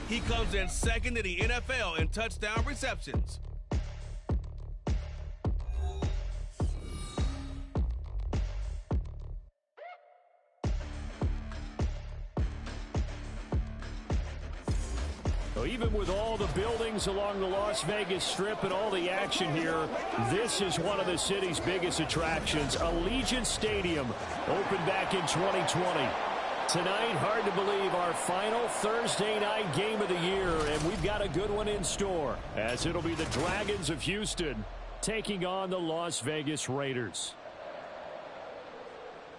He comes in second in the NFL in touchdown receptions. Even with all the buildings along the Las Vegas Strip and all the action here, this is one of the city's biggest attractions. Allegiant Stadium opened back in 2020. Tonight, hard to believe, our final Thursday night game of the year, and we've got a good one in store, as it'll be the Dragons of Houston taking on the Las Vegas Raiders.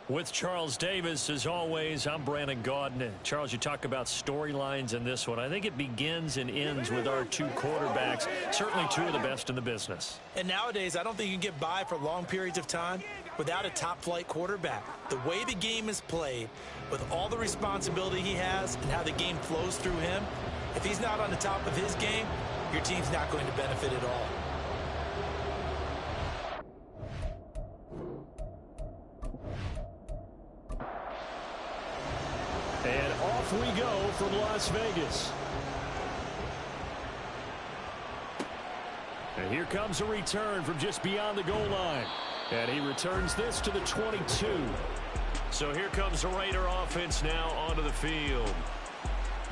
With Charles Davis, as always, I'm Brandon Gaudin. Charles, you talk about storylines in this one. I think it begins and ends with our two quarterbacks, certainly two of the best in the business. And nowadays, I don't think you can get by for long periods of time without a top-flight quarterback. The way the game is played, with all the responsibility he has and how the game flows through him, if he's not on the top of his game, your team's not going to benefit at all. And off we go from Las Vegas. And here comes a return from just beyond the goal line. And he returns this to the 22. So here comes the Raider offense now onto the field.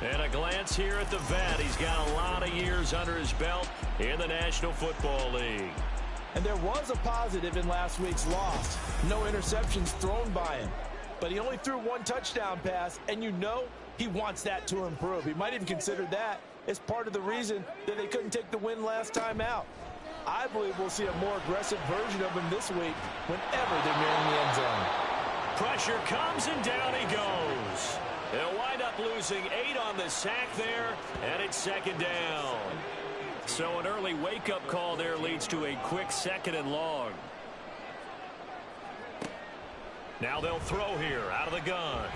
And a glance here at the vet. He's got a lot of years under his belt in the National Football League. And there was a positive in last week's loss. No interceptions thrown by him. But he only threw one touchdown pass, and you know he wants that to improve. He might even consider that as part of the reason that they couldn't take the win last time out. I believe we'll see a more aggressive version of him this week whenever they're nearing the end zone. Pressure comes, and down he goes. They'll wind up losing 8 on the sack there, and it's second down. So an early wake-up call there leads to a quick second and long. Now they'll throw here out of the gun.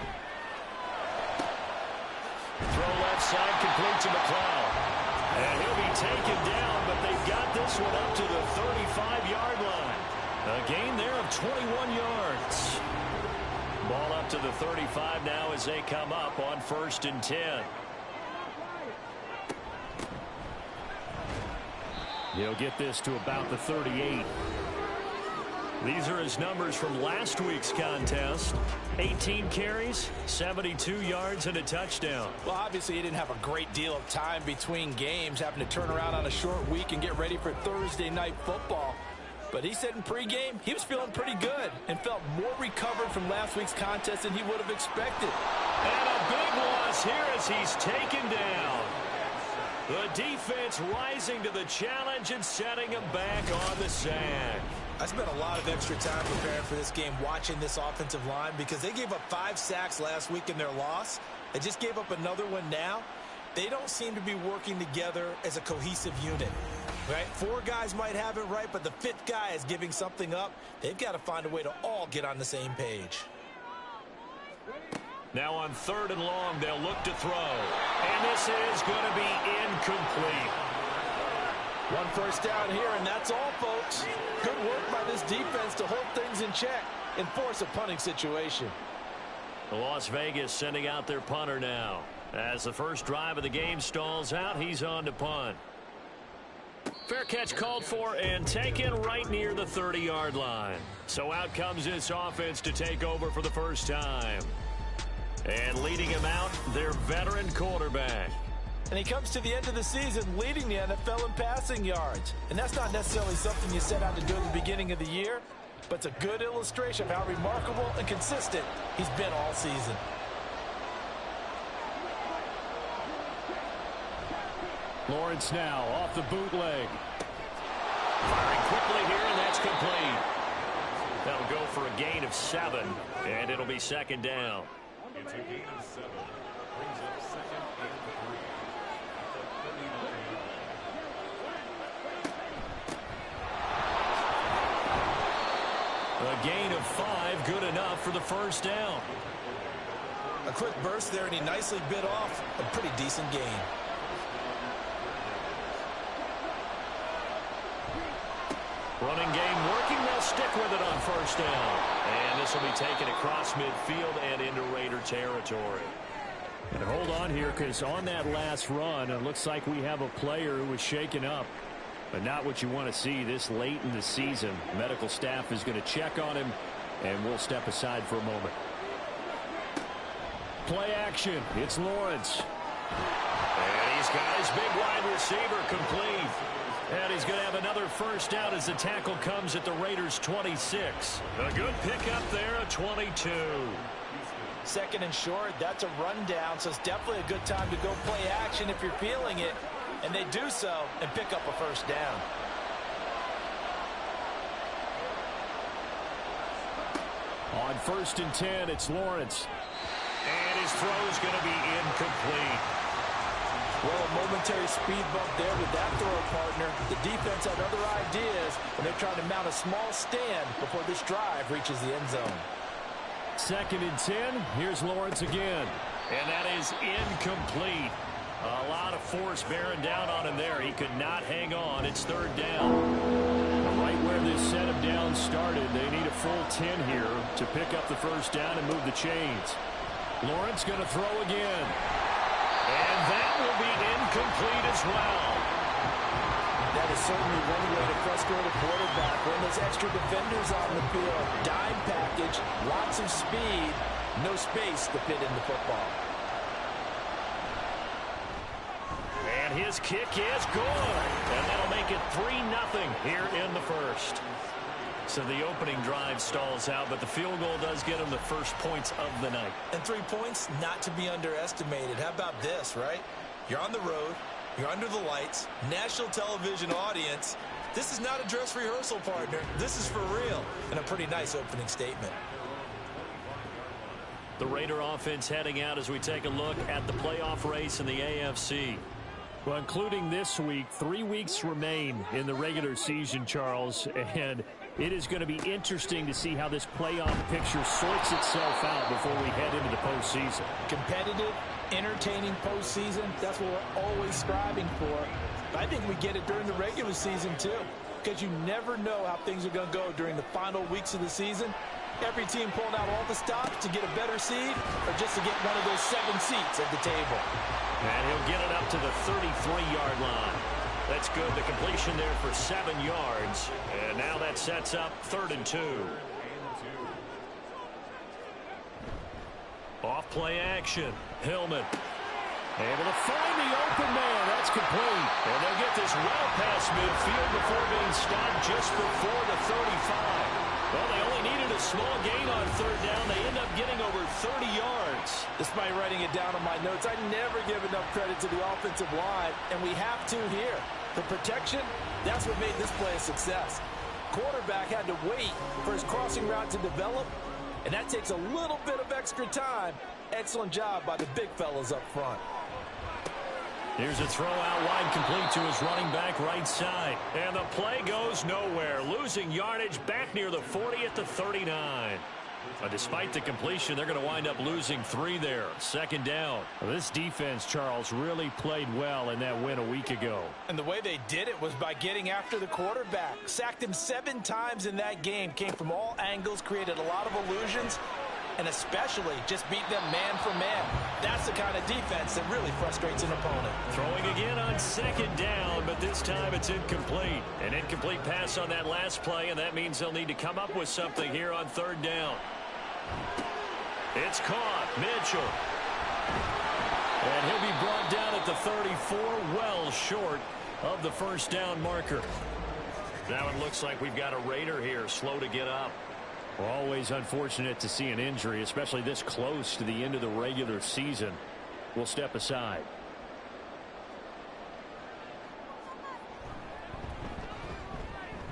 Throw left side, complete to McLeod. And he'll be taken down, but they've got this one up to the 35-yard line. A gain there of 21 yards. Ball up to the 35 now as they come up on 1st and 10. He'll get this to about the 38. These are his numbers from last week's contest. 18 carries, 72 yards, and a touchdown. Well, obviously, he didn't have a great deal of time between games, having to turn around on a short week and get ready for Thursday night football. But he said in pregame he was feeling pretty good and felt more recovered from last week's contest than he would have expected. And a big loss here as he's taken down. The defense rising to the challenge and setting him back on the sack. I spent a lot of extra time preparing for this game watching this offensive line because they gave up 5 sacks last week in their loss. They just gave up another one now. They don't seem to be working together as a cohesive unit. Right? 4 guys might have it right, but the 5th guy is giving something up. They've got to find a way to all get on the same page. Now on 3rd and long, they'll look to throw. And this is going to be incomplete. 1 first down here, and that's all, folks. Good work by this defense to hold things in check and force a punting situation. Las Vegas sending out their punter now. As the first drive of the game stalls out, he's on to punt. Fair catch called for and taken right near the 30-yard line. So out comes this offense to take over for the first time. And leading him out, their veteran quarterback. And he comes to the end of the season leading the NFL in passing yards. And that's not necessarily something you set out to do at the beginning of the year, but it's a good illustration of how remarkable and consistent he's been all season. Lawrence now off the bootleg. Firing quickly here, and that's complete. That'll go for a gain of 7, and it'll be second down. It's a gain of 7. Brings up 2nd and 3. A gain of 5, good enough for the first down. A quick burst there, and he nicely bit off a pretty decent gain. Running game working, they'll stick with it on first down. And this will be taken across midfield and into Raider territory. And hold on here, because on that last run, it looks like we have a player who was shaken up. But not what you want to see this late in the season. Medical staff is going to check on him, and we'll step aside for a moment. Play action. It's Lawrence. And he's got his big wide receiver complete. And he's going to have another first down as the tackle comes at the Raiders' 26. A good pickup there at 22. Second and short, that's a rundown, so it's definitely a good time to go play action if you're feeling it. And they do so and pick up a first down. On 1st and 10, it's Lawrence. And his throw's going to be incomplete. Well, a momentary speed bump there with that throw, partner. The defense had other ideas, and they're trying to mount a small stand before this drive reaches the end zone. 2nd and 10. Here's Lawrence again. And that is incomplete. A lot of force bearing down on him there. He could not hang on. It's 3rd down. Right where this set of downs started, they need a full 10 here to pick up the first down and move the chains. Lawrence going to throw again. And that will be incomplete as well. That is certainly one way to frustrate a quarterback. When those extra defenders on the field, dime package, lots of speed, no space to fit in the football. And his kick is good. And that'll make it 3-0 here in the first. So the opening drive stalls out, but the field goal does get him the first points of the night. And 3 points, not to be underestimated. How about this, right? You're on the road. You're under the lights. National television audience. This is not a dress rehearsal, partner. This is for real. And a pretty nice opening statement. The Raider offense heading out as we take a look at the playoff race in the AFC. Well, including this week, 3 weeks remain in the regular season, Charles, and it is going to be interesting to see how this playoff picture sorts itself out before we head into the postseason. Competitive, entertaining postseason, that's what we're always striving for. But I think we get it during the regular season, too, because you never know how things are going to go during the final weeks of the season. Every team pulling out all the stops to get a better seed or just to get one of those 7 seats at the table. And he'll get it up to the 33-yard line. That's good. The completion there for 7 yards. And now that sets up 3rd and 2. Off play action. Hillman able to find the open man. That's complete. And they'll get this well past midfield before being stopped just before the 35. Well, they only needed a small gain on 3rd down. They end up getting over 30 yards. Despite writing it down on my notes, I never give enough credit to the offensive line, and we have to here. The protection, that's what made this play a success. Quarterback had to wait for his crossing route to develop, and that takes a little bit of extra time. Excellent job by the big fellas up front. Here's a throw out wide, complete to his running back right side. And the play goes nowhere. Losing yardage back near the 40 at the 39. But despite the completion, they're going to wind up losing 3 there. 2nd down. Well, this defense, Charles, really played well in that win a week ago. And the way they did it was by getting after the quarterback. Sacked him 7 times in that game. Came from all angles, created a lot of illusions, and especially just beat them man for man. That's the kind of defense that really frustrates an opponent. Throwing again on 2nd down, but this time it's incomplete. An incomplete pass on that last play, and that means they'll need to come up with something here on 3rd down. It's caught. Mitchell. And he'll be brought down at the 34, well short of the first down marker. Now it looks like we've got a Raider here, slow to get up. Always unfortunate to see an injury, especially this close to the end of the regular season. We'll step aside.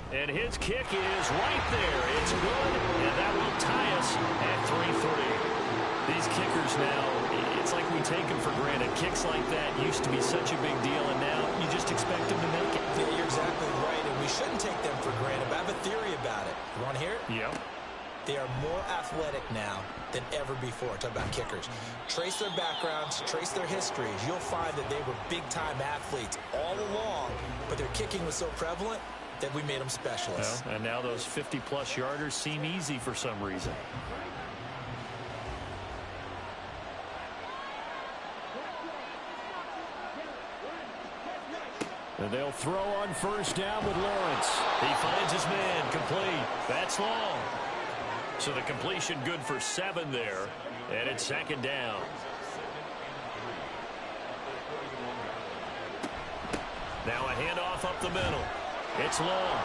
And his kick is right there. It's good, and that will tie us at 3-3. These kickers now, it's like we take them for granted. Kicks like that used to be such a big deal, and now you just expect them to make it. Yeah, you're exactly right, and we shouldn't take them for granted. But I have a theory about it. You want to hear it? Yep. They are more athletic now than ever before. Talk about kickers. Trace their backgrounds, trace their histories. You'll find that they were big-time athletes all along, but their kicking was so prevalent that we made them specialists. Well, and now those 50-plus yarders seem easy for some reason. And they'll throw on first down with Lawrence. He finds his man, complete. That's long. So the completion good for 7 there. And it's second down. Now a handoff up the middle. It's long.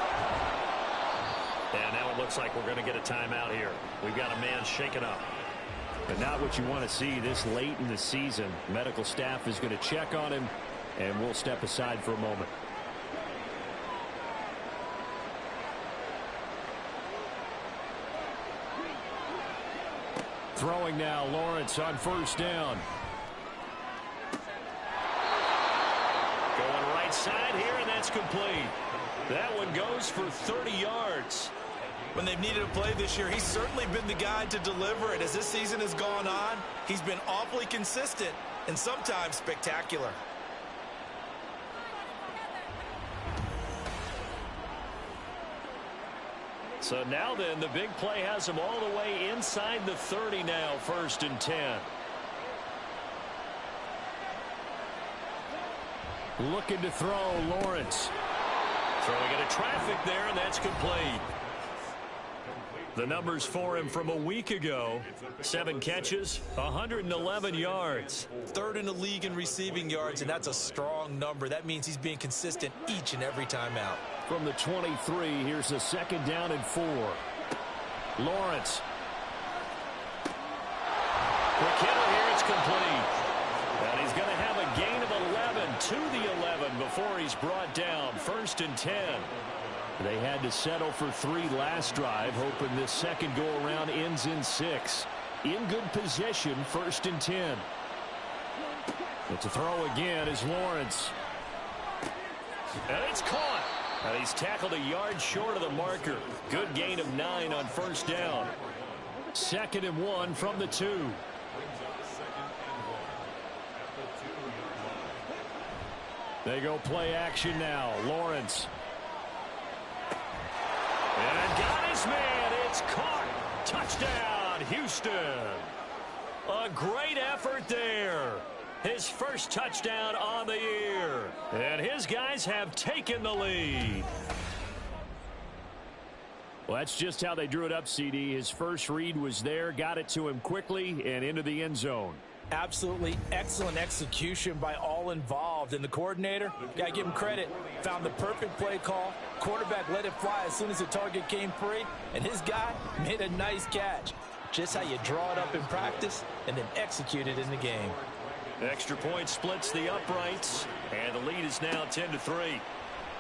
And now it looks like we're going to get a timeout here. We've got a man shaken up. But not what you want to see this late in the season. Medical staff is going to check on him, and we'll step aside for a moment. Throwing now, Lawrence on first down. Going right side here, and that's complete. That one goes for 30 yards. When they've needed a play this year, he's certainly been the guy to deliver it. As this season has gone on, he's been awfully consistent and sometimes spectacular. So now then, the big play has him all the way inside the 30 now, 1st and 10. Looking to throw, Lawrence. Throwing into traffic there, and that's complete. The numbers for him from a week ago: 7 catches, 111 yards. 3rd in the league in receiving yards, and that's a strong number. That means he's being consistent each and every time out. From the 23, here's a 2nd down and 4. Lawrence. Quick hitter here, it's complete. And he's going to have a gain of 11 to the 11 before he's brought down. 1st and 10. They had to settle for 3 last drive, hoping this second go-around ends in 6. In good position, 1st and 10. But to throw again is Lawrence. And it's caught. And he's tackled a yard short of the marker. Good gain of 9 on 1st down. 2nd and 1 from the 2. They go play action now. Lawrence. And got his man. It's caught. Touchdown, Houston. A great effort there. His first touchdown on the year. And his guys have taken the lead. Well, that's just how they drew it up, CD. His first read was there, got it to him quickly, and into the end zone. Absolutely excellent execution by all involved. And the coordinator, got to give him credit, found the perfect play call. Quarterback let it fly as soon as the target came free, and his guy made a nice catch. Just how you draw it up in practice and then execute it in the game. Extra point splits the uprights, and the lead is now 10-3.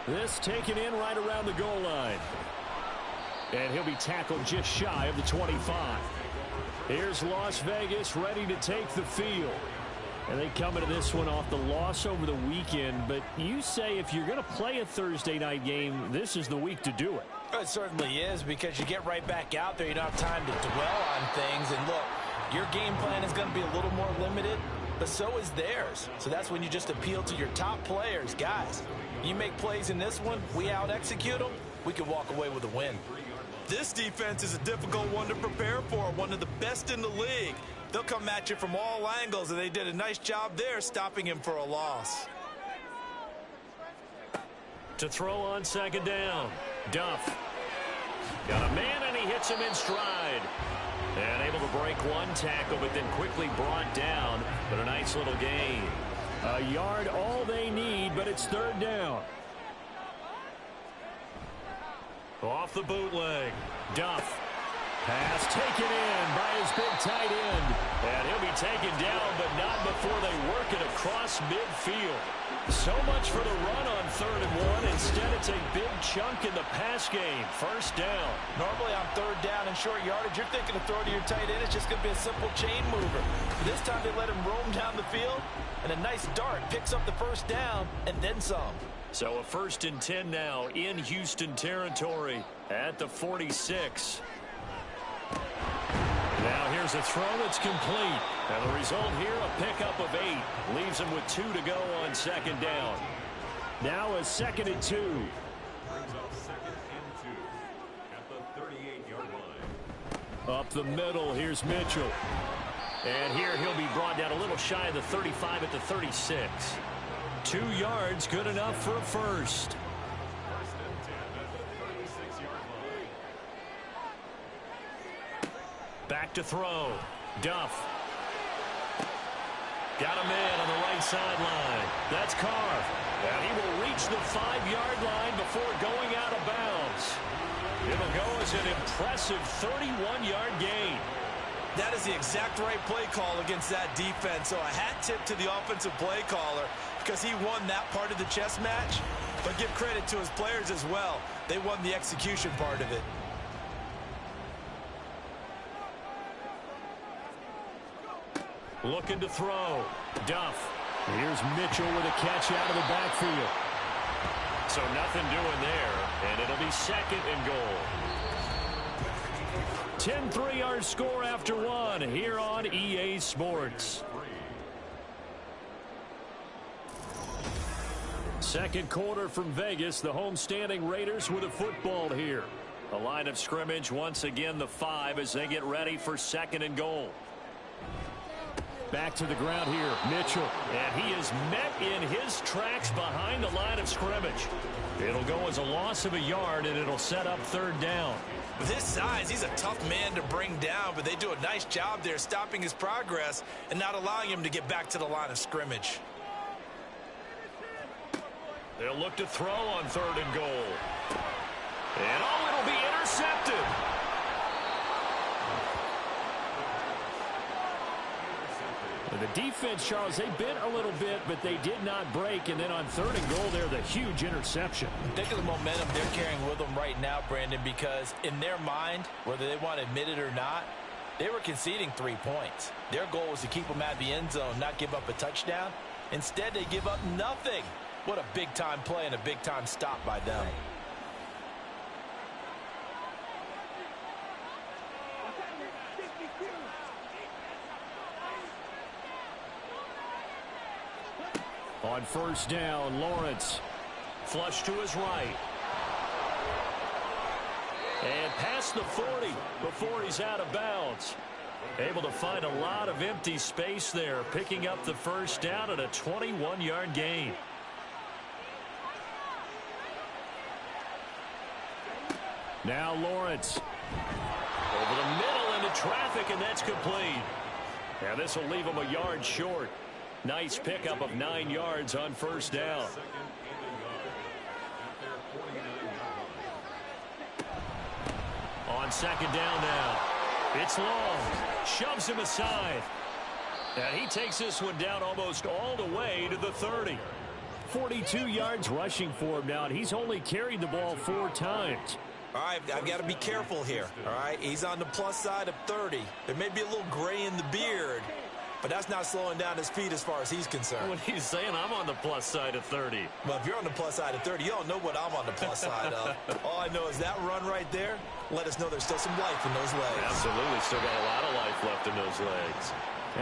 This taken in right around the goal line. And he'll be tackled just shy of the 25. Here's Las Vegas ready to take the field. And they come into this one off the loss over the weekend. But you say if you're going to play a Thursday night game, this is the week to do it. It certainly is, because you get right back out there. You don't have time to dwell on things. And look, your game plan is going to be a little more limited, but so is theirs. So that's when you just appeal to your top players. Guys, you make plays in this one, we out-execute them, we can walk away with a win. This defense is a difficult one to prepare for, one of the best in the league. They'll come at you from all angles, and they did a nice job there stopping him for a loss. To throw on 2nd down, Duff. Got a man, and he hits him in stride. And able to break one tackle, but then quickly brought down. But a nice little gain. A yard all they need, but it's 3rd down. Off the bootleg, Duff. Pass taken in by his big tight end. And he'll be taken down, but not before they work it across midfield. So much for the run on 3rd and 1. Instead, it's a big chunk in the pass game. 1st down. Normally on 3rd down and short yardage, you're thinking of throwing to your tight end. It's just going to be a simple chain mover. This time they let him roam down the field, and a nice dart picks up the 1st down and then some. So a 1st and 10 now in Houston territory at the 46. Now here's a throw that's complete. And the result here, a pickup of 8. Leaves him with 2 to go on 2nd down. Now a 2nd and 2. Brings up 2nd and 2 at the 38-yard line. Up the middle, here's Mitchell. And here he'll be brought down a little shy of the 35 at the 36. 2 yards, good enough for a first. First and 10 at the 36-yard line. Back to throw. Duff. Got a man on the right sideline. That's Carr. And he will reach the 5-yard line before going out of bounds. It'll go as an impressive 31-yard gain. That is the exact right play call against that defense. So a hat tip to the offensive play caller because he won that part of the chess match. But give credit to his players as well. They won the execution part of it. Looking to throw. Duff. Here's Mitchell with a catch out of the backfield. So nothing doing there, and it'll be second and goal. 10 3-yard score after 1 here on EA Sports. Second quarter from Vegas. The homestanding Raiders with a football here. The line of scrimmage once again the 5 as they get ready for second and goal. Back to the ground here, Mitchell. And he is met in his tracks behind the line of scrimmage. It'll go as a loss of a yard, and it'll set up third down. With his size, he's a tough man to bring down, but they do a nice job there stopping his progress and not allowing him to get back to the line of scrimmage. They'll look to throw on third and goal. And it'll be intercepted. The defense, Charles, they bent a little bit, but they did not break. And then on third and goal there, the huge interception. Think of the momentum they're carrying with them right now, Brandon, because in their mind, whether they want to admit it or not, they were conceding 3 points. Their goal was to keep them at the end zone, not give up a touchdown. Instead, they give up nothing. What a big-time play and a big-time stop by them. On first down, Lawrence. Flush to his right. And past the 40 before he's out of bounds. Able to find a lot of empty space there, picking up the first down at a 21-yard gain. Now Lawrence. Over the middle into traffic, and that's complete. Now this will leave him a yard short. Nice pickup of 9 yards on first down. On second down now. It's long. Shoves him aside. And he takes this one down almost all the way to the 30. 42 yards rushing for him now, and he's only carried the ball 4 times. All right, I've got to be careful here. All right, he's on the plus side of 30. There may be a little gray in the beard, but that's not slowing down his speed as far as he's concerned. What he's saying, I'm on the plus side of 30. Well, if you're on the plus side of 30, you don't know what I'm on the plus side of. All I know is that run right there let us know there's still some life in those legs. Absolutely, still got a lot of life left in those legs.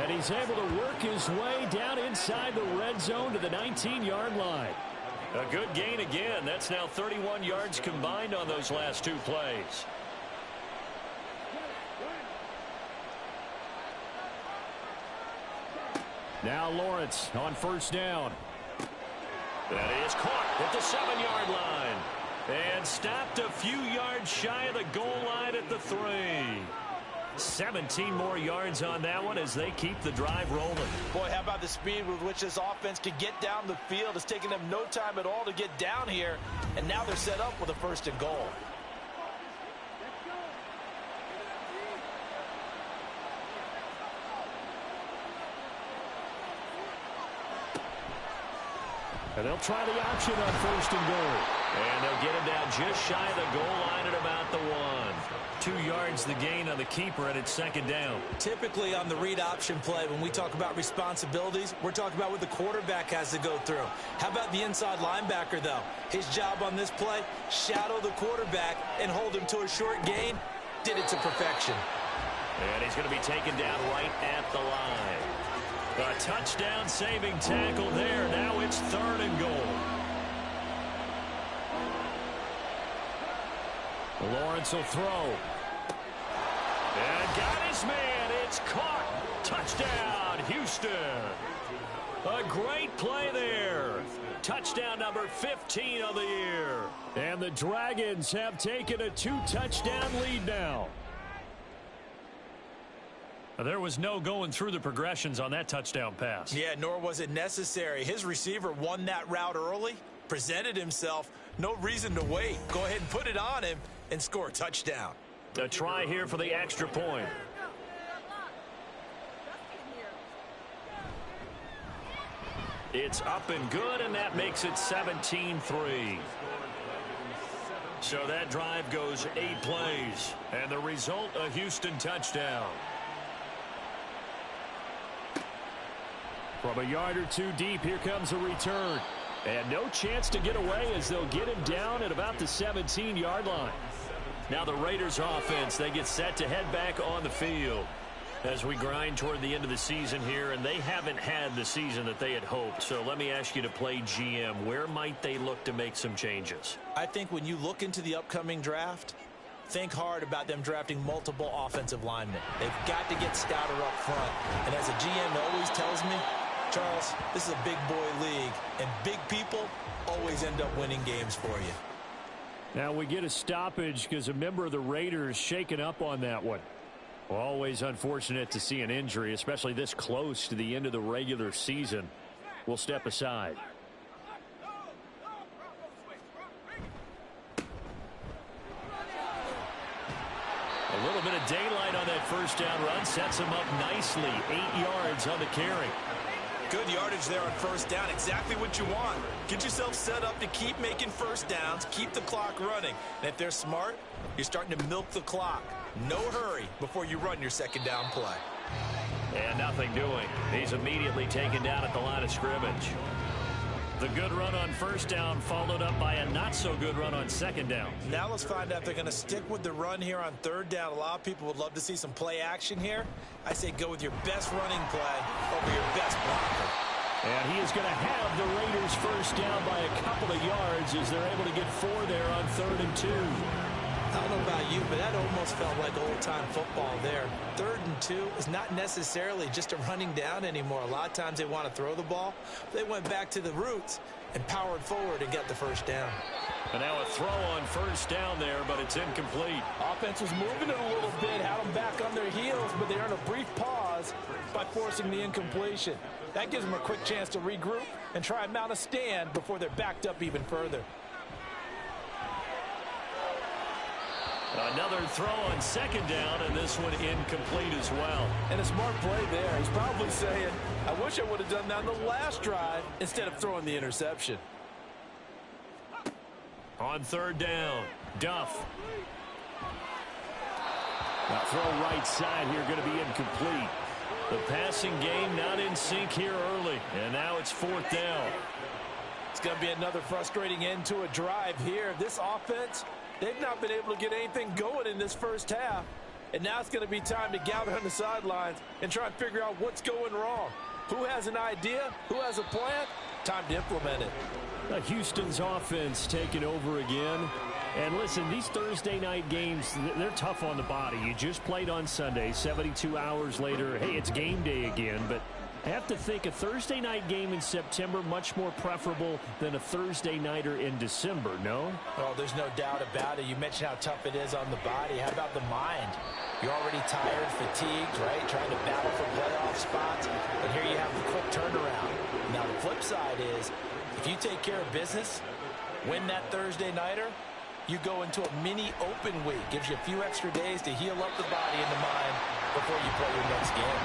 And he's able to work his way down inside the red zone to the 19-yard line. A good gain again. That's now 31 yards combined on those last 2 plays. Now Lawrence on first down. That is caught at the 7-yard line. And stopped a few yards shy of the goal line at the 3. 17 more yards on that one as they keep the drive rolling. Boy, how about the speed with which this offense can get down the field? It's taken them no time at all to get down here, and now they're set up with a first and goal. And they'll try the option on first and goal. And they'll get him down just shy of the goal line at about the 1. 2 yards the gain on the keeper, and it's second down. Typically on the read option play, when we talk about responsibilities, we're talking about what the quarterback has to go through. How about the inside linebacker, though? His job on this play, shadow the quarterback and hold him to a short gain. Did it to perfection. And he's going to be taken down right at the line. A touchdown saving tackle there. Now it's third and goal. Lawrence will throw. And got his man. It's caught. Touchdown, Houston. A great play there. number 15 of the year. And the Dragons have taken a 2-touchdown lead now. There was no going through the progressions on that touchdown pass. Yeah, nor was it necessary. His receiver won that route early, presented himself. No reason to wait. Go ahead and put it on him and score a touchdown. A try here for the extra point. It's up and good, and that makes it 17-3. So that drive goes 8 plays, and the result, a Houston touchdown. From a yard or two deep, here comes a return. And no chance to get away as they'll get him down at about the 17-yard line. Now the Raiders offense, they get set to head back on the field as we grind toward the end of the season here, and they haven't had the season that they had hoped. So let me ask you to play GM. Where might they look to make some changes? I think when you look into the upcoming draft, think hard about them drafting multiple offensive linemen. They've got to get stouter up front. And as a GM always tells me, Charles, this is a big boy league, and big people always end up winning games for you. Now we get a stoppage because a member of the Raiders shaken up on that one. Always unfortunate to see an injury, especially this close to the end of the regular season. We'll step aside. A little bit of daylight on that first down run sets him up nicely. 8 yards on the carry. Good yardage there on first down. Exactly what you want. Get yourself set up to keep making first downs, keep the clock running. And if they're smart, you're starting to milk the clock. No hurry before you run your second down play. And nothing doing. He's immediately taken down at the line of scrimmage. The good run on first down followed up by a not-so-good run on second down. Now let's find out if they're going to stick with the run here on third down. A lot of people would love to see some play action here. I say go with your best running play over your best blocker. And he is going to have the Raiders first down by a couple of yards as they're able to get 4 there on 3rd and 2. I don't know about you, but that almost felt like old-time football there. 3rd and 2 is not necessarily just a running down anymore. A lot of times they want to throw the ball. They went back to the roots and powered forward and got the first down. And now a throw on first down there, but it's incomplete. Offense was moving it a little bit, had them back on their heels, but they earned a brief pause by forcing the incompletion. That gives them a quick chance to regroup and try and mount a stand before they're backed up even further. Another throw on second down, and this one incomplete as well. And a smart play there. He's probably saying, I wish I would have done that on the last drive instead of throwing the interception. On third down, Duff. Now throw right side here, going to be incomplete. The passing game not in sync here early, and now it's 4th down. It's going to be another frustrating end to a drive here. This offense, they've not been able to get anything going in this first half. And now it's going to be time to gather on the sidelines and try and figure out what's going wrong. Who has an idea? Who has a plan? Time to implement it. Houston's offense taking over again. And listen, these Thursday night games, they're tough on the body. You just played on Sunday, 72 hours later. Hey, it's game day again, but I have to think a Thursday night game in September much more preferable than a Thursday nighter in December, no? Oh, there's no doubt about it. You mentioned how tough it is on the body. How about the mind? You're already tired, fatigued, right? Trying to battle for playoff spots. But here you have the quick turnaround. Now, the flip side is, if you take care of business, win that Thursday nighter, you go into a mini open week. Gives you a few extra days to heal up the body and the mind before you play your next game.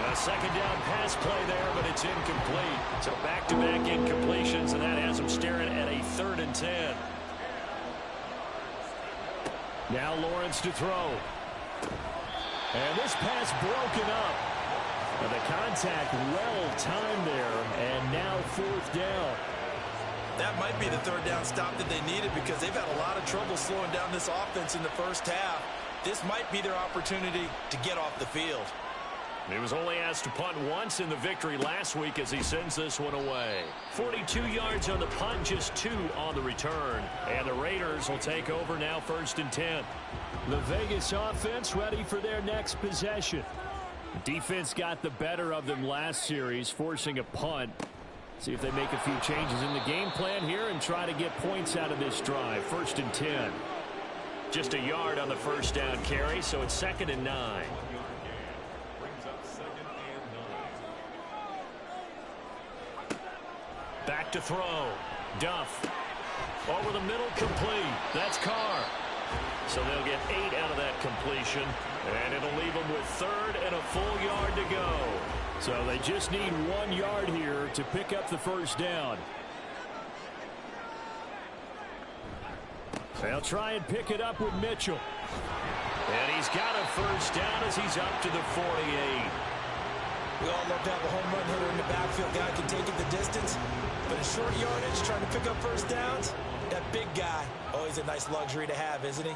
A second down pass play there, but it's incomplete. So back-to-back incompletions, and that has them staring at a 3rd and 10. Now Lawrence to throw. And this pass broken up. And the contact well-timed there, and now 4th down. That might be the 3rd down stop that they needed because they've had a lot of trouble slowing down this offense in the first half. This might be their opportunity to get off the field. He was only asked to punt once in the victory last week as he sends this one away. 42 yards on the punt, just 2 on the return. And the Raiders will take over now 1st and 10. The Vegas offense ready for their next possession. Defense got the better of them last series, forcing a punt. See if they make a few changes in the game plan here and try to get points out of this drive. 1st and 10. Just a yard on the first down carry, so it's 2nd and 9. Brings up 2nd and 9. Back to throw. Duff. Over the middle, complete. That's Carr. So they'll get 8 out of that completion, and it'll leave them with 3rd and a full yard to go. So they just need 1 yard here to pick up the first down. They'll try and pick it up with Mitchell. And he's got a first down as he's up to the 48. We all love to have a home run hitter in the backfield. Guy can take it the distance. But in short yardage, trying to pick up first downs, that big guy, always a nice luxury to have, isn't he?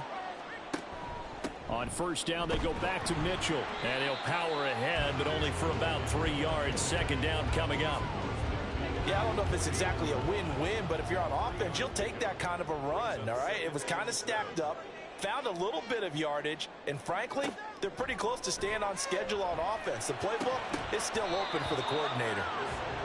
On first down, they go back to Mitchell. And he'll power ahead, but only for about 3 yards. 2nd down coming up. Yeah, I don't know if it's exactly a win-win, but if you're on offense, you'll take that kind of a run, all right? It was kind of stacked up, found a little bit of yardage, and frankly, they're pretty close to staying on schedule on offense. The playbook is still open for the coordinator.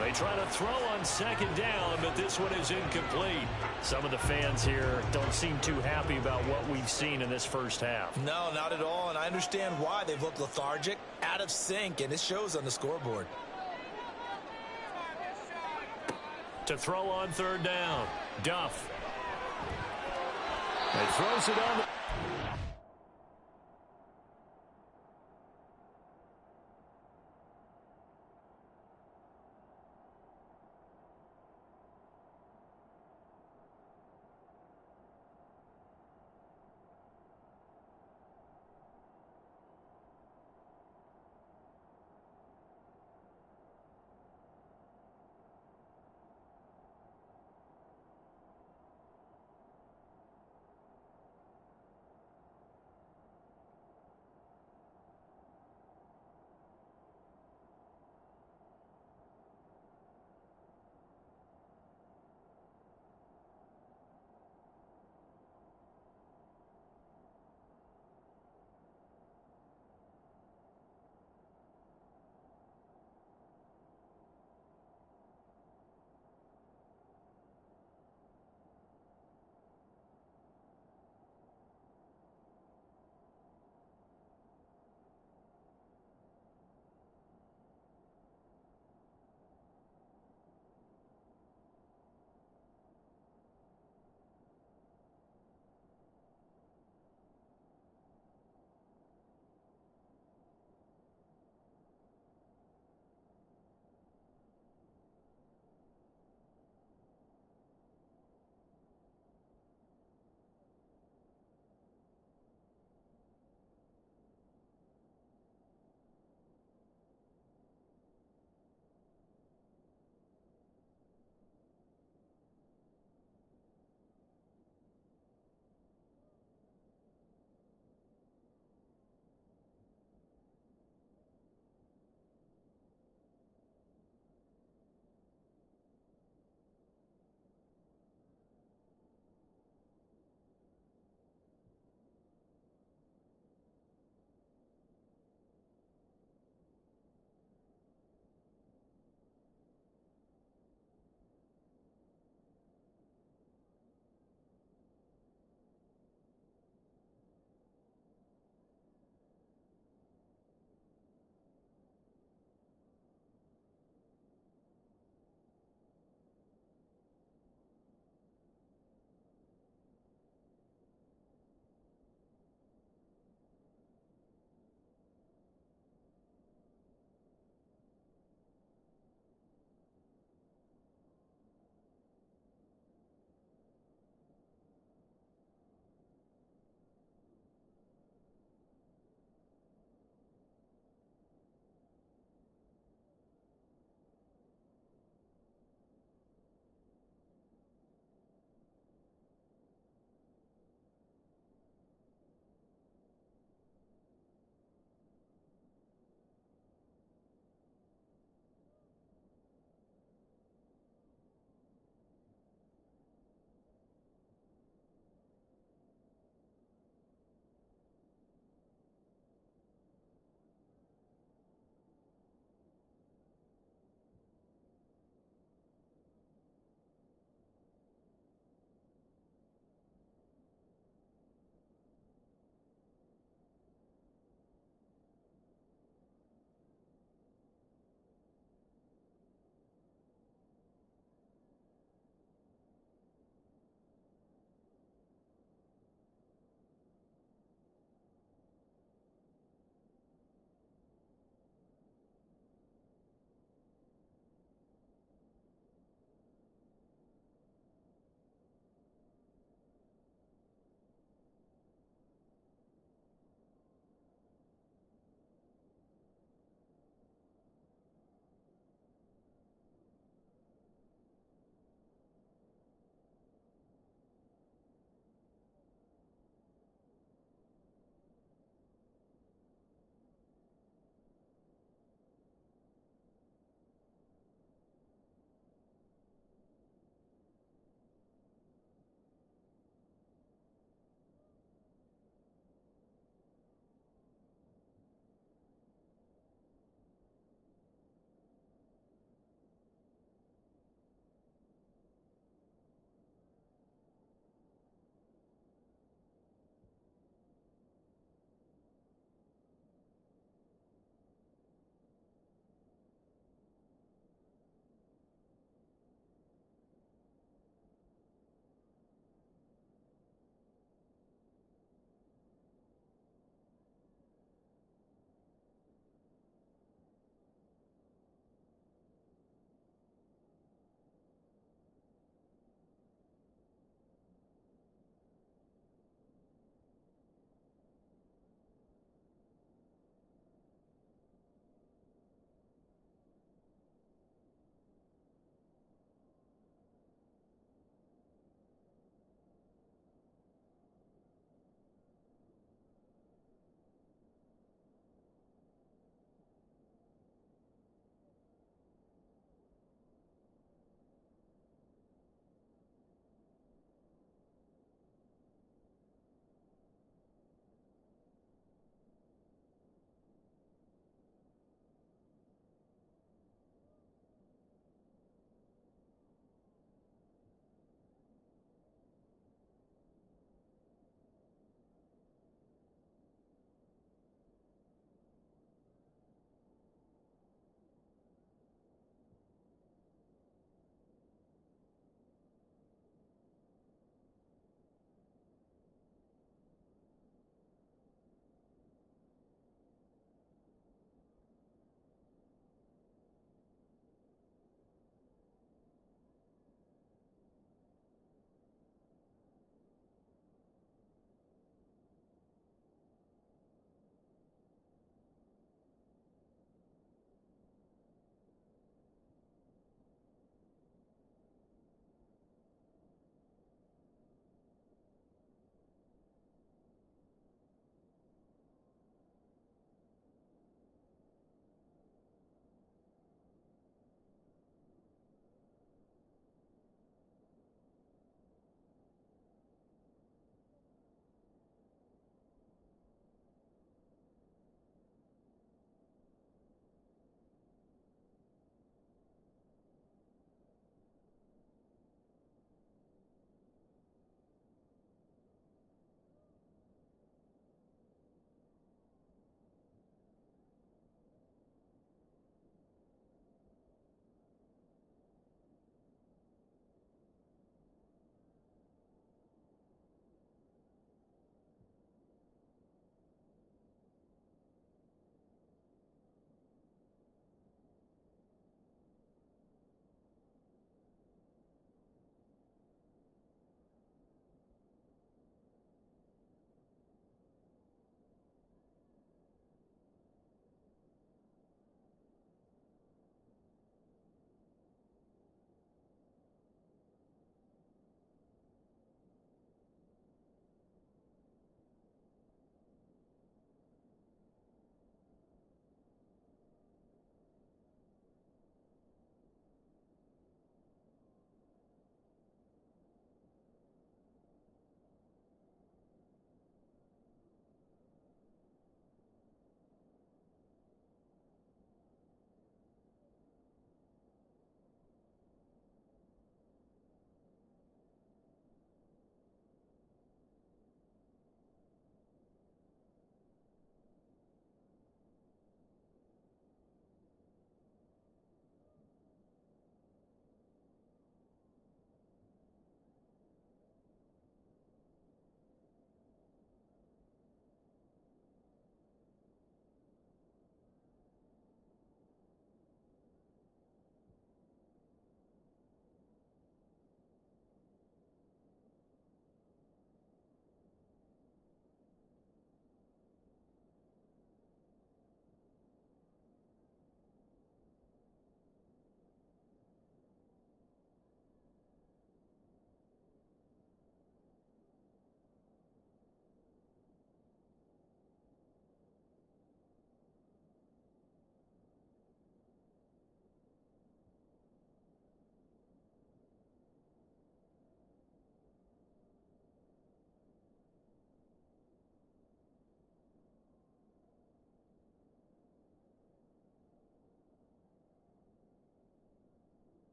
They try to throw on 2nd down, but this one is incomplete. Some of the fans here don't seem too happy about what we've seen in this first half. No, not at all, and I understand why. They've looked lethargic, out of sync, and it shows on the scoreboard. To throw on 3rd down, Duff. He throws it on the...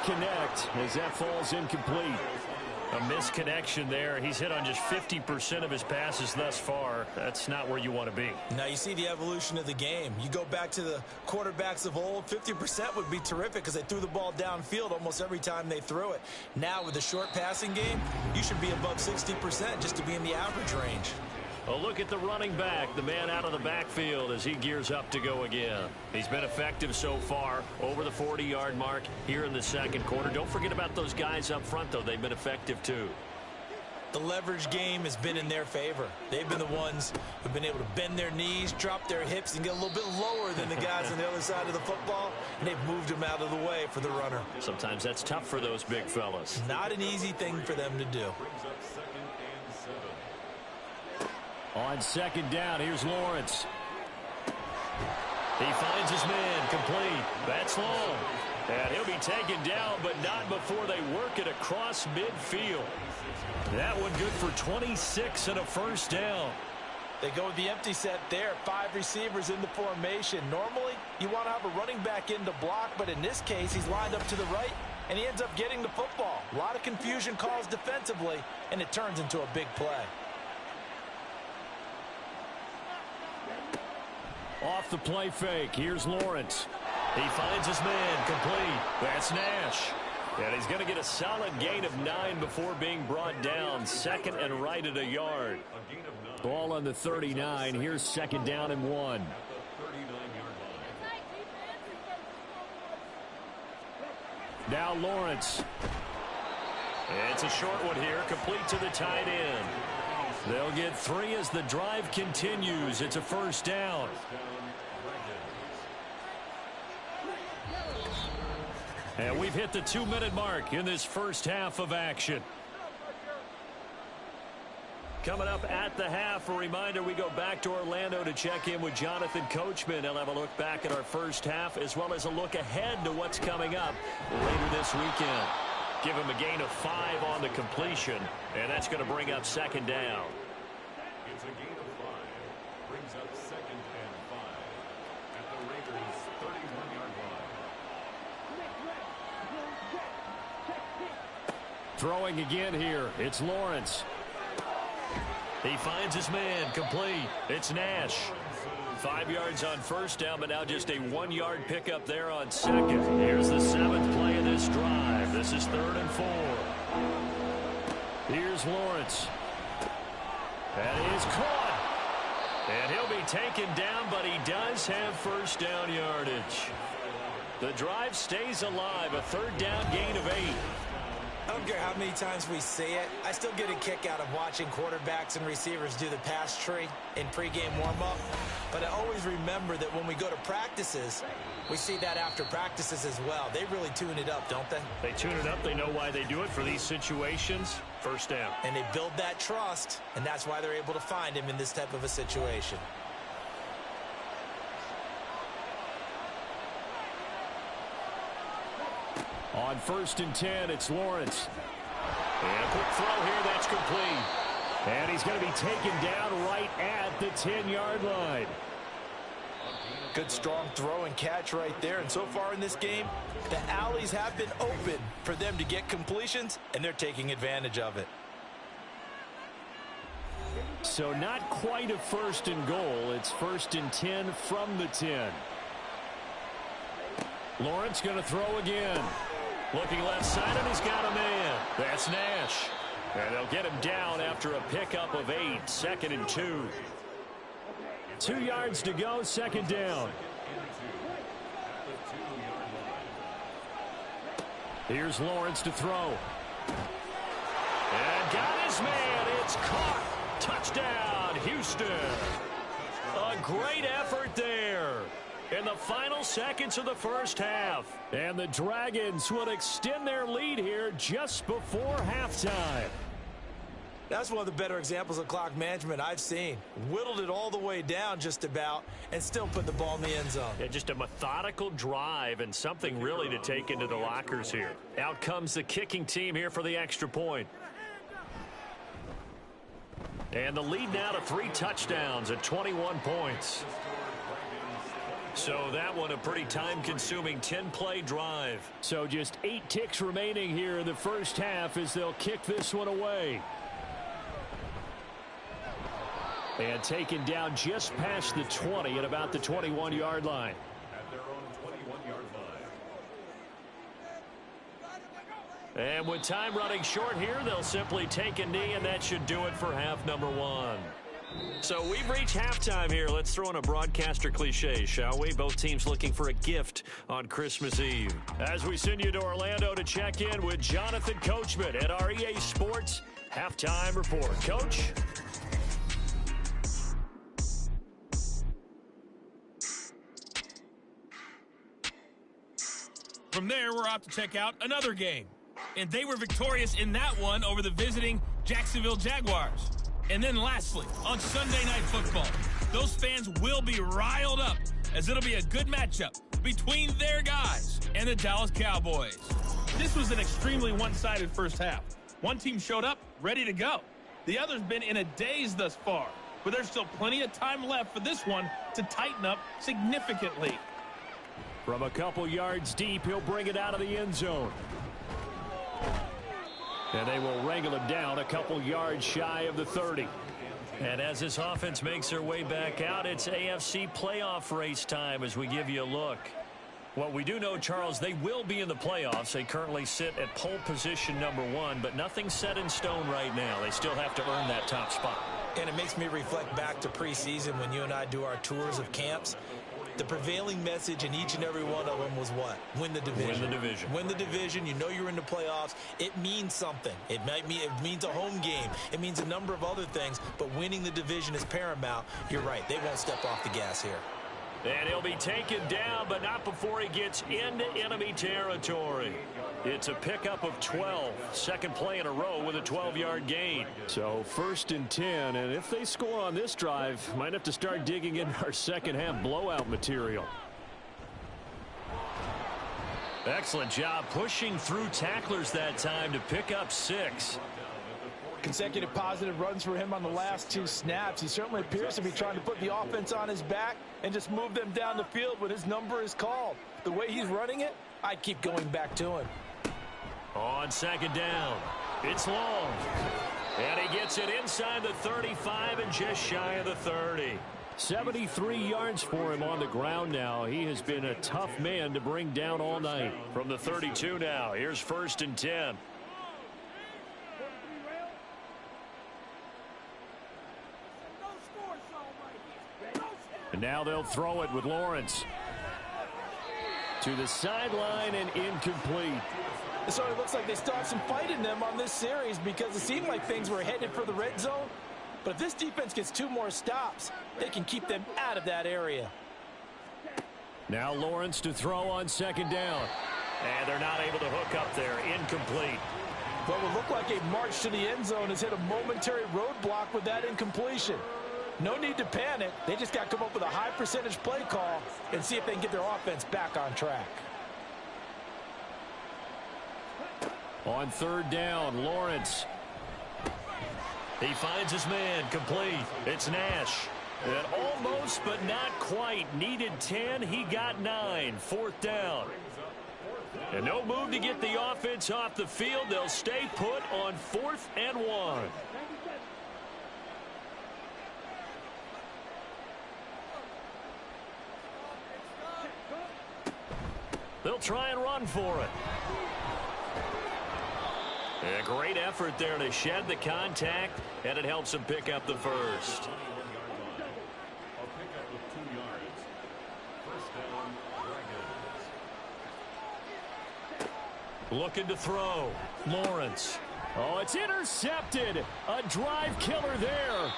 connect as that falls incomplete. A misconnection there. He's hit on just 50% of his passes thus far. That's not where you want to be. Now you see the evolution of the game. You go back to the quarterbacks of old, 50% would be terrific because they threw the ball downfield almost every time they threw it. Now with the short passing game, you should be above 60% just to be in the average range. A look at the running back, the man out of the backfield as he gears up to go again. He's been effective so far, over the 40-yard mark here in the second quarter. Don't forget about those guys up front, though. They've been effective, too. The leverage game has been in their favor. They've been the ones who've been able to bend their knees, drop their hips, and get a little bit lower than the guys on the other side of the football, and they've moved them out of the way for the runner. Sometimes that's tough for those big fellas. Not an easy thing for them to do. On second down, here's Lawrence. He finds his man, complete. That's long. And he'll be taken down, but not before they work it across midfield. That one good for 26 and a first down. They go with the empty set there. 5 receivers in the formation. Normally, you want to have a running back in to block, but in this case, he's lined up to the right, and he ends up getting the football. A lot of confusion caused defensively, and it turns into a big play. Off the play fake, here's Lawrence. He finds his man, complete. That's Nash. And he's going to get a solid gain of 9 before being brought down. Second and right at a yard. Ball on the 39. Here's second down and 1. Now Lawrence. It's a short one here, complete to the tight end. They'll get 3 as the drive continues. It's a first down. And we've hit the 2-minute mark in this first half of action. Coming up at the half, a reminder, we go back to Orlando to check in with Jonathan Coachman. He'll have a look back at our first half as well as a look ahead to what's coming up later this weekend. Give him a gain of 5 on the completion, and that's going to bring up second down. It's a gain of 5. Brings up second and 5 at the Raiders' 31-yard line. Throwing again here, it's Lawrence. He finds his man, complete. It's Nash. 5 yards on first down, but now just a 1-yard pickup there on second. Here's the 7th play of this drive. This is 3rd and 4. Here's Lawrence. That is caught. And he'll be taken down, but he does have first down yardage. The drive stays alive, a 3rd down gain of 8. I don't care how many times we see it. I still get a kick out of watching quarterbacks and receivers do the pass tree in pregame warm-up. But I always remember that when we go to practices, we see that after practices as well. They really tune it up, don't they? They tune it up. They know why they do it for these situations. First down. And they build that trust, and that's why they're able to find him in this type of a situation. On 1st and 10, it's Lawrence. And a quick throw here, that's complete. And he's going to be taken down right at the 10-yard line. Good strong throw and catch right there. And so far in this game, the alleys have been open for them to get completions, and they're taking advantage of it. So not quite a 1st and goal. It's 1st and 10 from the 10. Lawrence going to throw again. Looking left side, and he's got a man. That's Nash. And they'll get him down after a pickup of 8. 2nd and 2. 2 yards to go, second down. Here's Lawrence to throw. And got his man. It's caught. Touchdown, Houston. A great effort there in the final seconds of the first half. And the Dragons will extend their lead here just before halftime. That's one of the better examples of clock management I've seen. Whittled it all the way down just about and still put the ball in the end zone. Yeah, just a methodical drive and something really to take into the lockers here. Out comes the kicking team here for the extra point. And the lead now to 3 touchdowns at 21 points. So that one a pretty time-consuming 10-play drive. So just 8 ticks remaining here in the first half as they'll kick this one away. And taken down just past the 20 at about the 21-yard line. At their own 21-yard line. And with time running short here, they'll simply take a knee, and that should do it for half number 1. So we've reached halftime here. Let's throw in a broadcaster cliche, shall we? Both teams looking for a gift on Christmas Eve. As we send you to Orlando to check in with Jonathan Coachman at our EA Sports Halftime Report. Coach? From there, we're off to check out another game. And they were victorious in that one over the visiting Jacksonville Jaguars. And then lastly, on Sunday Night Football, those fans will be riled up as it'll be a good matchup between their guys and the Dallas Cowboys. This was an extremely one-sided first half. One team showed up ready to go. The other's been in a daze thus far, but there's still plenty of time left for this one to tighten up significantly. From a couple yards deep, he'll bring it out of the end zone. And they will wrangle him down a couple yards shy of the 30. And as this offense makes their way back out, it's AFC playoff race time as we give you a look. Well, we do know, Charles, they will be in the playoffs. They currently sit at pole position number 1, but nothing's set in stone right now. They still have to earn that top spot. And it makes me reflect back to preseason when you and I do our tours of camps. The prevailing message in each and every one of them was what? Win the division. Win the division. Win the division. You know you're in the playoffs. It means something. It means a home game. It means a number of other things, but winning the division is paramount. You're right. They won't step off the gas here. And he'll be taken down, but not before he gets into enemy territory. It's a pickup of 12. Second play in a row with a 12-yard gain. So 1st and 10, and if they score on this drive, might have to start digging in our second half blowout material. Excellent job pushing through tacklers that time to pick up 6. Consecutive positive runs for him on the last 2 snaps. He certainly appears to be trying to put the offense on his back and just move them down the field when his number is called. The way he's running it, I'd keep going back to him. On second down, it's long. And he gets it inside the 35 and just shy of the 30. 73 yards for him on the ground now. He has been a tough man to bring down all night. From the 32 now, here's 1st and 10. And now they'll throw it with Lawrence. To the sideline and incomplete. It sort of looks like they still have some fight in them on this series because it seemed like things were headed for the red zone. But if this defense gets 2 more stops, they can keep them out of that area. Now Lawrence to throw on second down. And they're not able to hook up there. Incomplete. What would look like a march to the end zone has hit a momentary roadblock with that incompletion. No need to panic. They just got to come up with a high percentage play call and see if they can get their offense back on track. On 3rd down, Lawrence. He finds his man, complete. It's Nash. And almost, but not quite. Needed 10, he got 9. 4th down. And no move to get the offense off the field. They'll stay put on 4th and 1. They'll try and run for it. A great effort there to shed the contact, and it helps them pick up the first. A pickup of 2 yards. 1st down, Dragons. Looking to throw. Lawrence. Oh, it's intercepted. A drive killer there.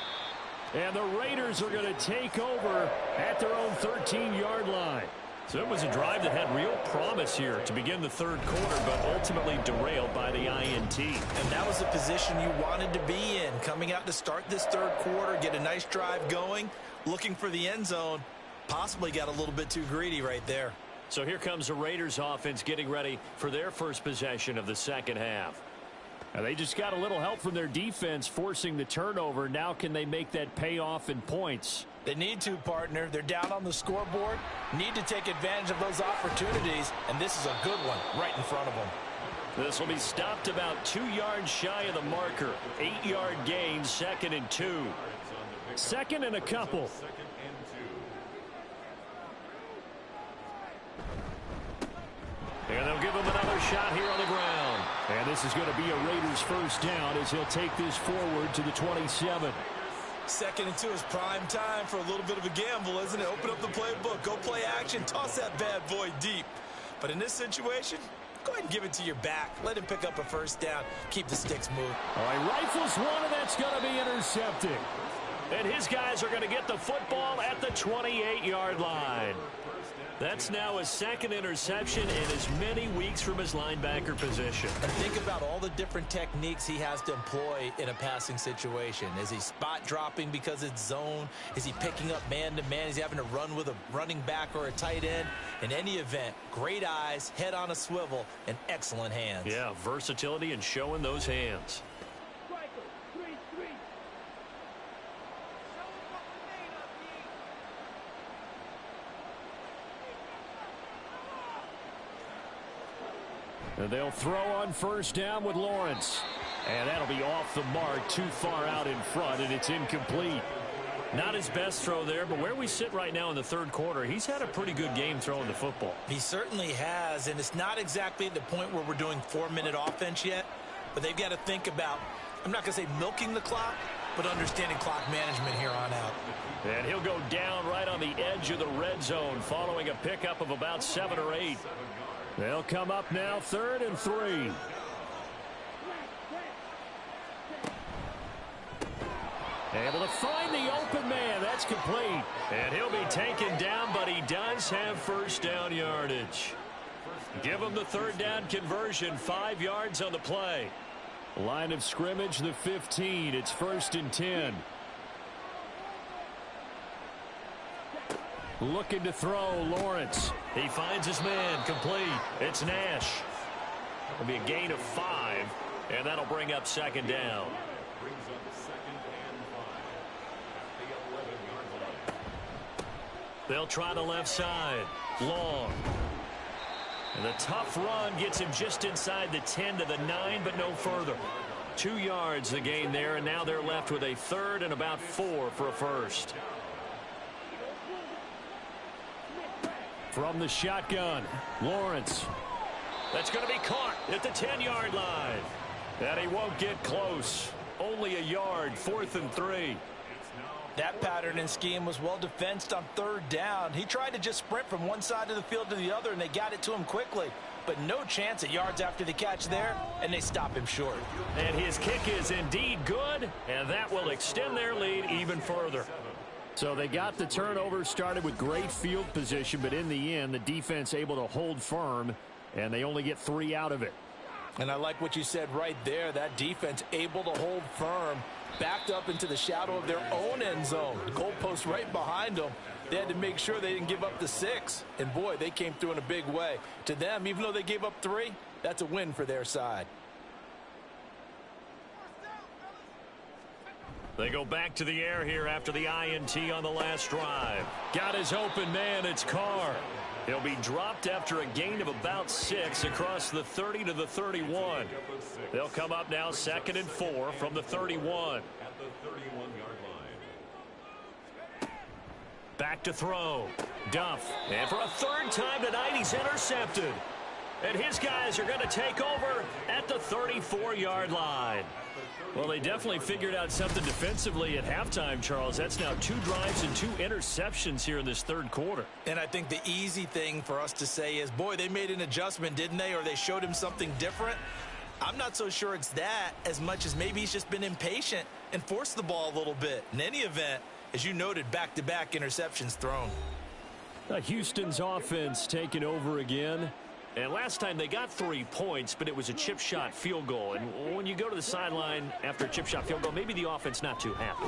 And the Raiders are going to take over at their own 13-yard line. So it was a drive that had real promise here to begin the 3rd quarter, but ultimately derailed by the INT. And that was the position you wanted to be in, coming out to start this 3rd quarter, get a nice drive going, looking for the end zone. Possibly got a little bit too greedy right there. So here comes the Raiders offense getting ready for their first possession of the second half. And they just got a little help from their defense forcing the turnover. Now can they make that pay off in points? They need to, partner. They're down on the scoreboard. Need to take advantage of those opportunities. And this is a good one right in front of them. This will be stopped about 2 yards shy of the marker. 8-yard gain, 2nd and 2. 2nd and a couple. And they'll give him another shot here on the ground. And this is going to be a Raiders first down as he'll take this forward to the 27. 2nd and 2 is prime time for a little bit of a gamble, isn't it? Open up the playbook, go play action, toss that bad boy deep. But in this situation, go ahead and give it to your back. Let him pick up a first down. Keep the sticks moving. All right, rifles one, and that's going to be intercepted. And his guys are going to get the football at the 28-yard line. That's now his 2nd interception in as many weeks from his linebacker position. And think about all the different techniques he has to employ in a passing situation. Is he spot dropping because it's zone? Is he picking up man-to-man? Is he having to run with a running back or a tight end? In any event, great eyes, head on a swivel, and excellent hands. Yeah, versatility and showing those hands. And they'll throw on first down with Lawrence. And that'll be off the mark, too far out in front, and it's incomplete. Not his best throw there, but where we sit right now in the 3rd quarter, he's had a pretty good game throwing the football. He certainly has, and it's not exactly at the point where we're doing 4-minute offense yet, but they've got to think about, I'm not going to say milking the clock, but understanding clock management here on out. And he'll go down right on the edge of the red zone following a pickup of about 7 or 8. They'll come up now 3rd and 3. Able to find the open man. That's complete. And he'll be taken down, but he does have first down yardage. Give him the 3rd down conversion, 5 yards on the play. Line of scrimmage, the 15. It's 1st and 10. Looking to throw, Lawrence. He finds his man, complete. It's Nash. It'll be a gain of 5, and that'll bring up 2nd down. They'll try the left side. Long. And the tough run gets him just inside the 10 to the 9, but no further. 2 yards the gain there, and now they're left with a 3rd and about 4 for a first. From the shotgun, Lawrence. That's going to be caught at the 10-yard line. And he won't get close. Only a yard, 4th and 3. That pattern and scheme was well defensed on 3rd down. He tried to just sprint from one side of the field to the other, and they got it to him quickly. But no chance at yards after the catch there, and they stop him short. And his kick is indeed good, and that will extend their lead even further. So they got the turnover started with great field position, but in the end, the defense able to hold firm, and they only get 3 out of it. And I like what you said right there. That defense able to hold firm, backed up into the shadow of their own end zone. The goalpost right behind them. They had to make sure they didn't give up the 6. And, boy, they came through in a big way. To them, even though they gave up 3, that's a win for their side. They go back to the air here after the INT on the last drive. Got his open man. It's Carr. He'll be dropped after a gain of about 6 across the 30 to the 31. They'll come up now 2nd and 4 from the 31. At the 31-yard line. Back to throw. Duff. And for a 3rd time tonight, he's intercepted. And his guys are going to take over at the 34-yard line. Well, they definitely figured out something defensively at halftime, Charles. That's now 2 drives and 2 interceptions here in this 3rd quarter. And I think the easy thing for us to say is, boy, they made an adjustment, didn't they? Or they showed him something different. I'm not so sure it's that as much as maybe he's just been impatient and forced the ball a little bit. In any event, as you noted, back-to-back interceptions thrown. Houston's offense taking over again. And last time they got 3 points, but it was a chip shot field goal. And when you go to the sideline after a chip shot field goal, maybe the offense not too happy.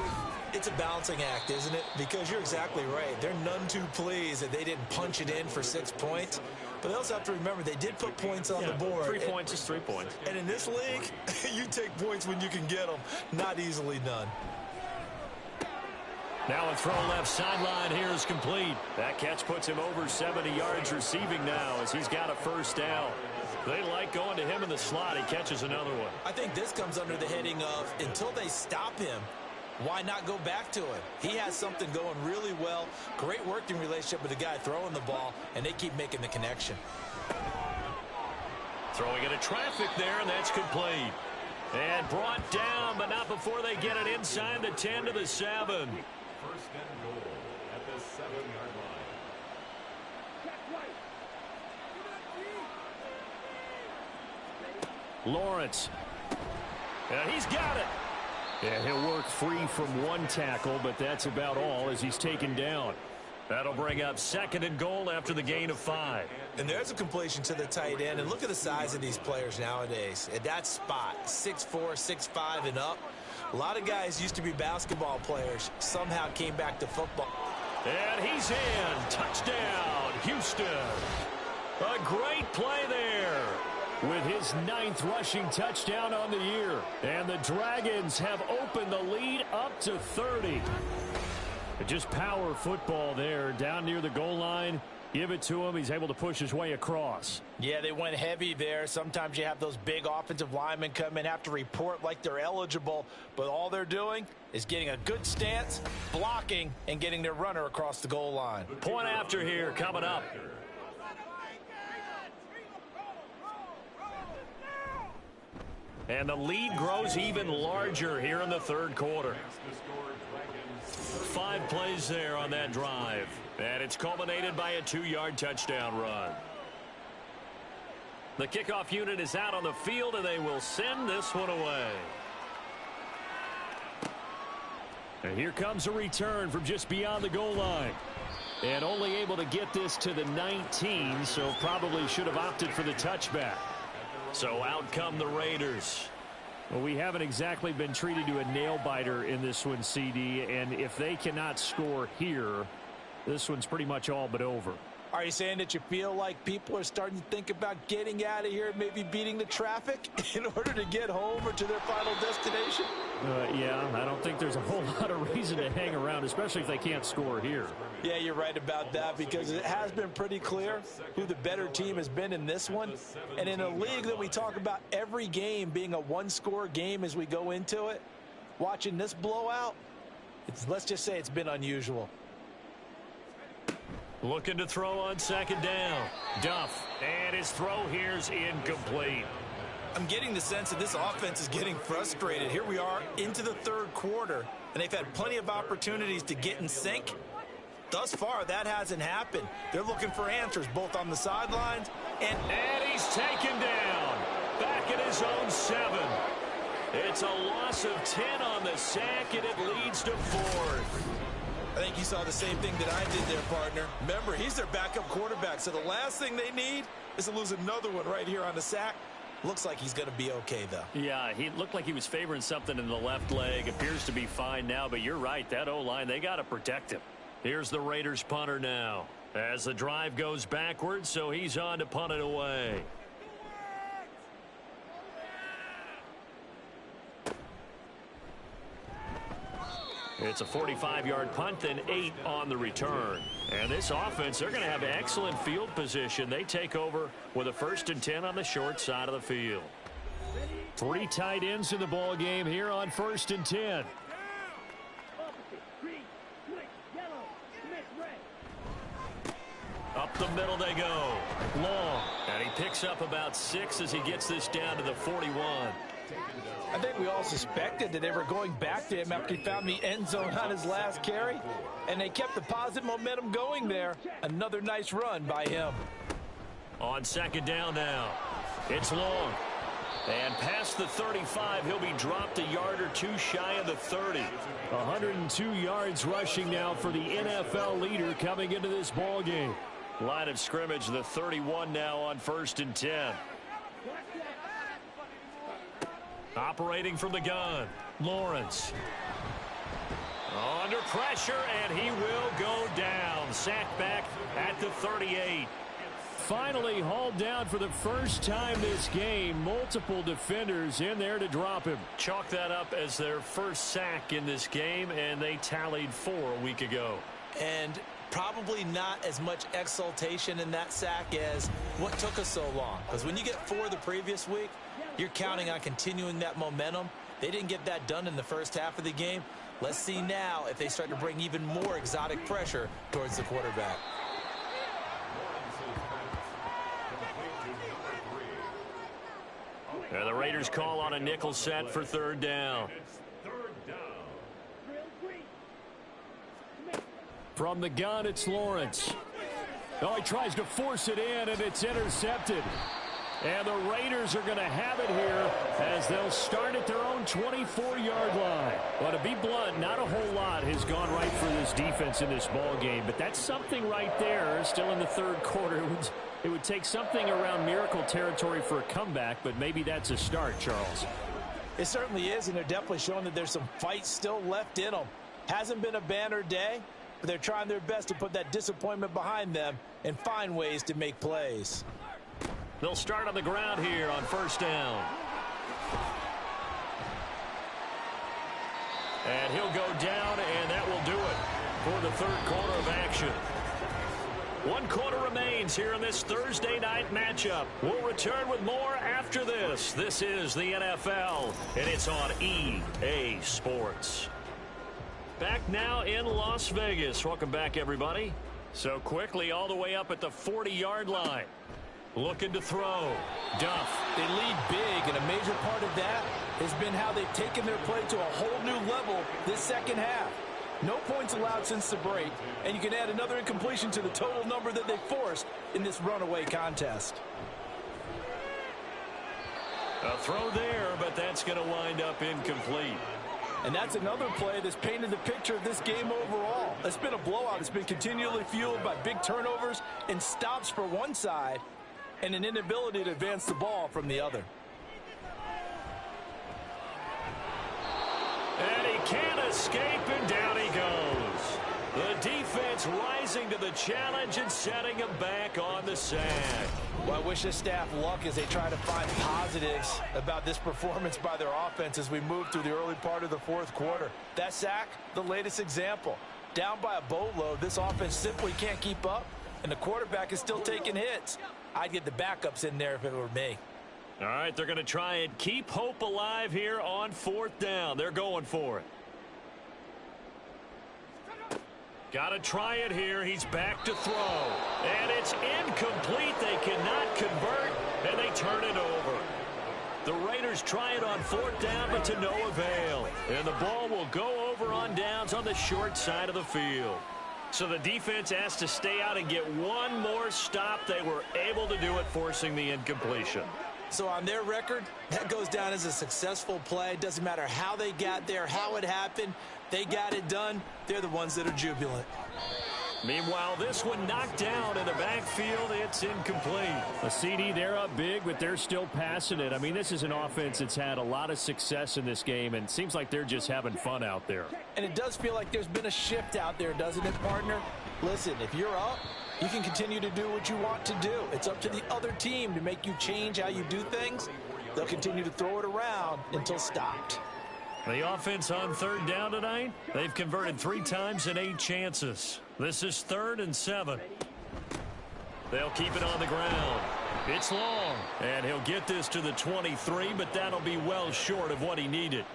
It's a balancing act, isn't it? Because you're exactly right. They're none too pleased that they didn't punch it in for 6 points. But they also have to remember they did put points on the board. 3 points is 3 points. And in this league, you take points when you can get them. Not easily done. Now a throw left sideline here is complete. That catch puts him over 70 yards receiving now as he's got a first down. They like going to him in the slot. He catches another one. I think this comes under the heading of until they stop him, why not go back to him? He has something going really well. Great working relationship with the guy throwing the ball, and they keep making the connection. Throwing into traffic there, and that's complete. And brought down, but not before they get it inside the 10 to the 7. First and goal at the 7-yard line. Lawrence. And he's got it. Yeah, he'll work free from one tackle, but that's about all as he's taken down. That'll bring up 2nd and goal after the gain of 5. And there's a completion to the tight end. And look at the size of these players nowadays. At that spot, 6'4", 6'5", and up. A lot of guys used to be basketball players. Somehow came back to football. And he's in. Touchdown, Houston. A great play there. With his 9th rushing touchdown on the year. And the Dragons have opened the lead up to 30. Just power football there down near the goal line. Give it to him. He's able to push his way across. Yeah, they went heavy there. Sometimes you have those big offensive linemen come in, have to report like they're eligible, but all they're doing is getting a good stance, blocking, and getting their runner across the goal line. Point after here coming up. And the lead grows even larger here in the 3rd quarter. 5 plays there on that drive. And it's culminated by a 2-yard touchdown run. The kickoff unit is out on the field, and they will send this one away. And here comes a return from just beyond the goal line. And only able to get this to the 19, so probably should have opted for the touchback. So out come the Raiders. Well, we haven't exactly been treated to a nail-biter in this one, CD, and if they cannot score here, this one's pretty much all but over. Are you saying that you feel like people are starting to think about getting out of here, maybe beating the traffic in order to get home or to their final destination? Yeah, I don't think there's a whole lot of reason to hang around, especially if they can't score here. Yeah, you're right about that because it has been pretty clear who the better team has been in this one. And in a league that we talk about every game being a one-score game as we go into it, watching this blowout, let's just say it's been unusual. Looking to throw on 2nd down. Duff. And his throw here's incomplete. I'm getting the sense that this offense is getting frustrated. Here we are into the 3rd quarter, and they've had plenty of opportunities to get in sync. Thus far, that hasn't happened. They're looking for answers both on the sidelines and he's taken down. Back at his own 7. It's a loss of 10 on the sack, and it leads to 4th. I think you saw the same thing that I did there, partner. Remember, he's their backup quarterback, so the last thing they need is to lose another one right here on the sack. Looks like he's going to be okay, though. Yeah, he looked like he was favoring something in the left leg. Appears to be fine now, but you're right. That O-line, they got to protect him. Here's the Raiders punter now as the drive goes backwards, so he's on to punt it away. It's a 45-yard punt, then 8 on the return. And this offense, they're going to have excellent field position. They take over with a 1st and 10 on the short side of the field. 3 tight ends in the ball game here on 1st and 10. Up the middle they go. Long. And he picks up about 6 as he gets this down to the 41. I think we all suspected that they were going back to him after he found the end zone on his last carry, and they kept the positive momentum going there. Another nice run by him. On 2nd down now, it's Long. And past the 35, he'll be dropped a yard or 2 shy of the 30. 102 yards rushing now for the NFL leader coming into this ball game. Line of scrimmage, the 31 now on 1st and 10. Operating from the gun, Lawrence. Under pressure, and he will go down. Sacked back at the 38. Finally hauled down for the first time this game. Multiple defenders in there to drop him. Chalk that up as their first sack in this game, and they tallied 4 a week ago. And probably not as much exultation in that sack as what took us so long. Because when you get 4 the previous week, you're counting on continuing that momentum. They didn't get that done in the first half of the game. Let's see now if they start to bring even more exotic pressure towards the quarterback. And the Raiders call on a nickel set for 3rd down. From the gun, it's Lawrence. Oh, he tries to force it in, and it's intercepted. And the Raiders are going to have it here as they'll start at their own 24-yard line. Well, to be blunt, not a whole lot has gone right for this defense in this ball game, but that's something right there. Still in the 3rd quarter. It would take something around miracle territory for a comeback, but maybe that's a start, Charles. It certainly is, and they're definitely showing that there's some fight still left in them. Hasn't been a banner day, but they're trying their best to put that disappointment behind them and find ways to make plays. They'll start on the ground here on 1st down. And he'll go down, and that will do it for the 3rd quarter of action. 1 quarter remains here in this Thursday night matchup. We'll return with more after this. This is the NFL, and it's on EA Sports. Back now in Las Vegas. Welcome back, everybody. So quickly all the way up at the 40-yard line. Looking to throw. Duff. They lead big, and a major part of that has been how they've taken their play to a whole new level this second half. No points allowed since the break, and you can add another incompletion to the total number that they forced in this runaway contest. A throw there, but that's going to wind up incomplete. And that's another play that's painted the picture of this game overall. It's been a blowout. It's been continually fueled by big turnovers and stops for one side and an inability to advance the ball from the other. And he can't escape, and down he goes. The defense rising to the challenge and setting him back on the sack. Well, I wish this staff luck as they try to find positives about this performance by their offense as we move through the early part of the 4th quarter. That sack, the latest example. Down by a boatload, this offense simply can't keep up, and the quarterback is still taking hits. I'd get the backups in there if it were me. All right, they're going to try and keep hope alive here on 4th down. They're going for it. Got to try it here. He's back to throw. And it's incomplete. They cannot convert, and they turn it over. The Raiders try it on 4th down, but to no avail. And the ball will go over on downs on the short side of the field. So the defense has to stay out and get one more stop. They were able to do it, forcing the incompletion. So on their record, that goes down as a successful play. Doesn't matter how they got there, how it happened. They got it done. They're the ones that are jubilant. Meanwhile, this one knocked down in the backfield. It's incomplete. A CD, they're up big, but they're still passing it. I mean, this is an offense that's had a lot of success in this game, and it seems like they're just having fun out there. And it does feel like there's been a shift out there, doesn't it, partner? Listen, if you're up, you can continue to do what you want to do. It's up to the other team to make you change how you do things. They'll continue to throw it around until stopped. The offense on 3rd down tonight, they've converted 3 times in 8 chances. This is 3rd and 7. They'll keep it on the ground. It's long, and he'll get this to the 23, but that'll be well short of what he needed.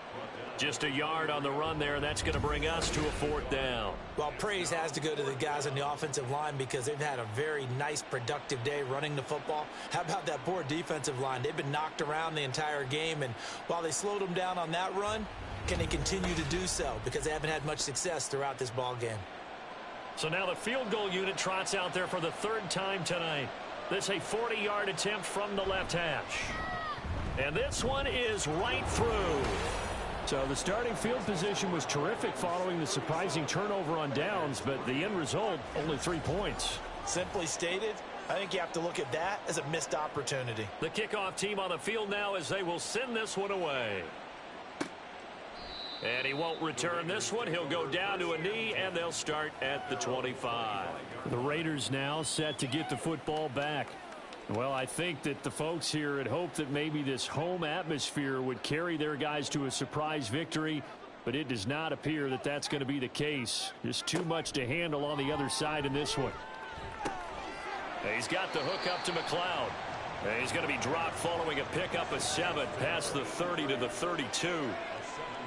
Just a yard on the run there, and that's going to bring us to a 4th down. Well, praise has to go to the guys on the offensive line because they've had a very nice, productive day running the football. How about that poor defensive line? They've been knocked around the entire game, and while they slowed them down on that run, can they continue to do so? Because they haven't had much success throughout this ball game. So now the field goal unit trots out there for the 3rd time tonight. This a 40-yard attempt from the left hash. And this one is right through. So the starting field position was terrific following the surprising turnover on downs, but the end result, only 3 points. Simply stated, I think you have to look at that as a missed opportunity. The kickoff team on the field now as they will send this one away. And he won't return this one. He'll go down to a knee, and they'll start at the 25. The Raiders now set to get the football back. Well, I think that the folks here had hoped that maybe this home atmosphere would carry their guys to a surprise victory, but it does not appear that that's going to be the case. Just too much to handle on the other side in this one. He's got the hook up to McLeod. And he's going to be dropped following a pickup of 7 past the 30 to the 32.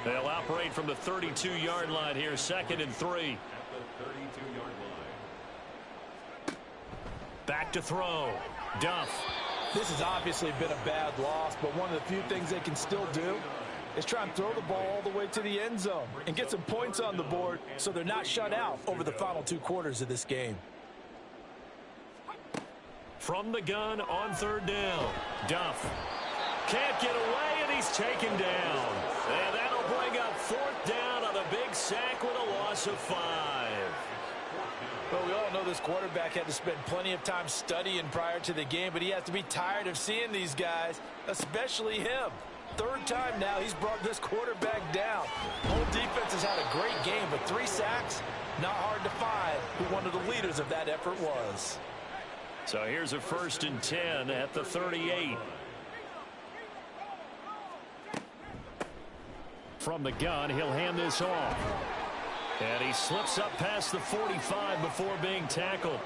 They'll operate from the 32-yard line here, 2nd and 3. At the 32-yard line. Back to throw. Duff. This has obviously been a bad loss, but one of the few things they can still do is try and throw the ball all the way to the end zone and get some points on the board so they're not shut out over the final 2 quarters of this game. From the gun on 3rd down. Duff. Can't get away, and he's taken down. And that'll bring up 4th down on a big sack with a loss of 5. Well, we all know this quarterback had to spend plenty of time studying prior to the game, but he has to be tired of seeing these guys, especially him. 3rd time now he's brought this quarterback down. Whole defense has had a great game, but 3 sacks, not hard to find who one of the leaders of that effort was. So here's a 1st and 10 at the 38. From the gun, he'll hand this off. And he slips up past the 45 before being tackled.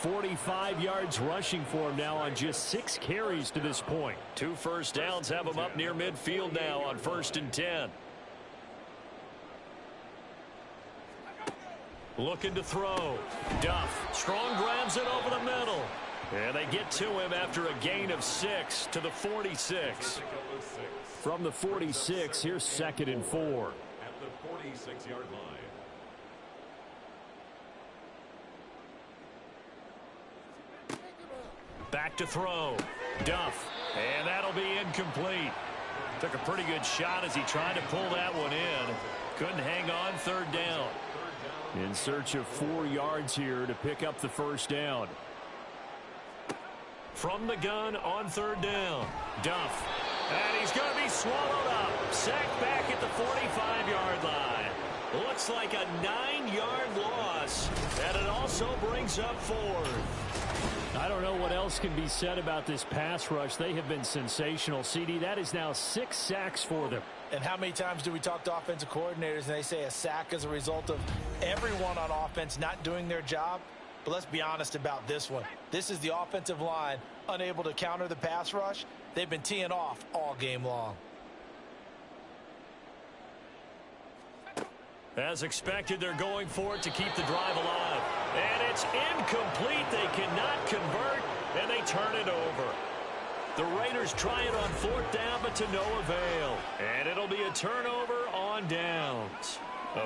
45 yards rushing for him now on just 6 carries to this point. 2 first downs have him up near midfield now on 1st and 10. Looking to throw. Duff. Strong grabs it over the middle. And they get to him after a gain of 6 to the 46. From the 46, here's 2nd and 4. At the 46-yard line. Back to throw. Duff. And that'll be incomplete. Took a pretty good shot as he tried to pull that one in. Couldn't hang on 3rd down. In search of 4 yards here to pick up the 1st down. From the gun on 3rd down. Duff. And he's going to be swallowed up. Sacked back at the 45-yard line. Looks like a 9-yard loss. And it also brings up 4th. I don't know what else can be said about this pass rush. They have been sensational. CD, that is now 6 sacks for them. And how many times do we talk to offensive coordinators and they say a sack as a result of everyone on offense not doing their job? But let's be honest about this one. This is the offensive line unable to counter the pass rush. They've been teeing off all game long. As expected, they're going for it to keep the drive alive. And it's incomplete. They cannot convert, and they turn it over. The Raiders try it on 4th down, but to no avail. And it'll be a turnover on downs.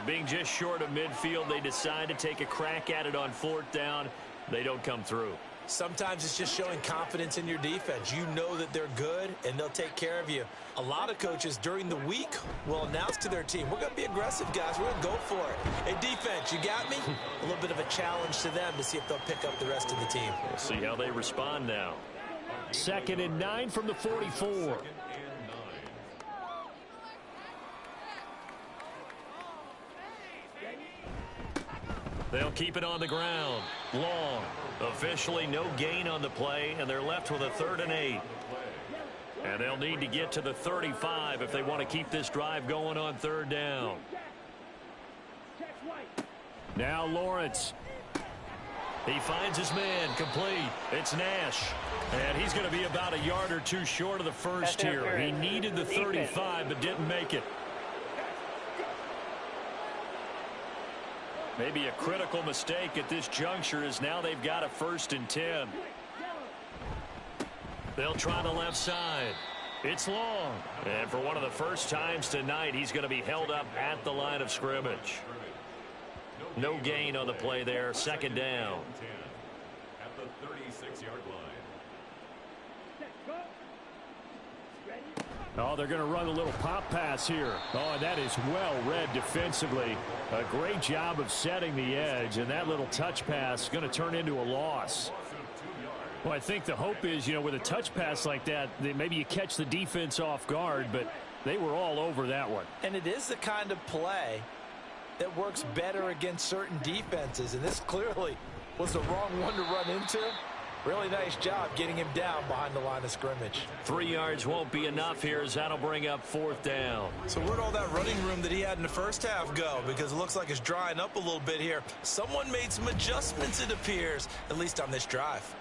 Being just short of midfield, they decide to take a crack at it on 4th down. They don't come through. Sometimes it's just showing confidence in your defense. You know that they're good, and they'll take care of you. A lot of coaches during the week will announce to their team, we're going to be aggressive, guys. We're going to go for it. Hey, defense, you got me? A little bit of a challenge to them to see if they'll pick up the rest of the team. We'll see how they respond now. 2nd and 9 from the 44. They'll keep it on the ground. Long. Officially no gain on the play, and they're left with a 3rd and 8. And they'll need to get to the 35 if they want to keep this drive going on 3rd down. Now Lawrence. He finds his man. Complete. It's Nash. And he's going to be about a yard or 2 short of the first here. He needed the 35 but didn't make it. Maybe a critical mistake at this juncture is now they've got a 1st and 10. They'll try the left side. It's Long. And for one of the first times tonight, he's going to be held up at the line of scrimmage. No gain on the play there. 2nd down. At the 36-yard line. Oh, they're going to run a little pop pass here. Oh, and that is well read defensively. A great job of setting the edge, and that little touch pass is going to turn into a loss. Well, I think the hope is, with a touch pass like that, maybe you catch the defense off guard, but they were all over that one. And it is the kind of play that works better against certain defenses, and this clearly was the wrong one to run into. Really nice job getting him down behind the line of scrimmage. 3 yards won't be enough here as that'll bring up 4th down. So where'd all that running room that he had in the first half go? Because it looks like it's drying up a little bit here. Someone made some adjustments, it appears, at least on this drive.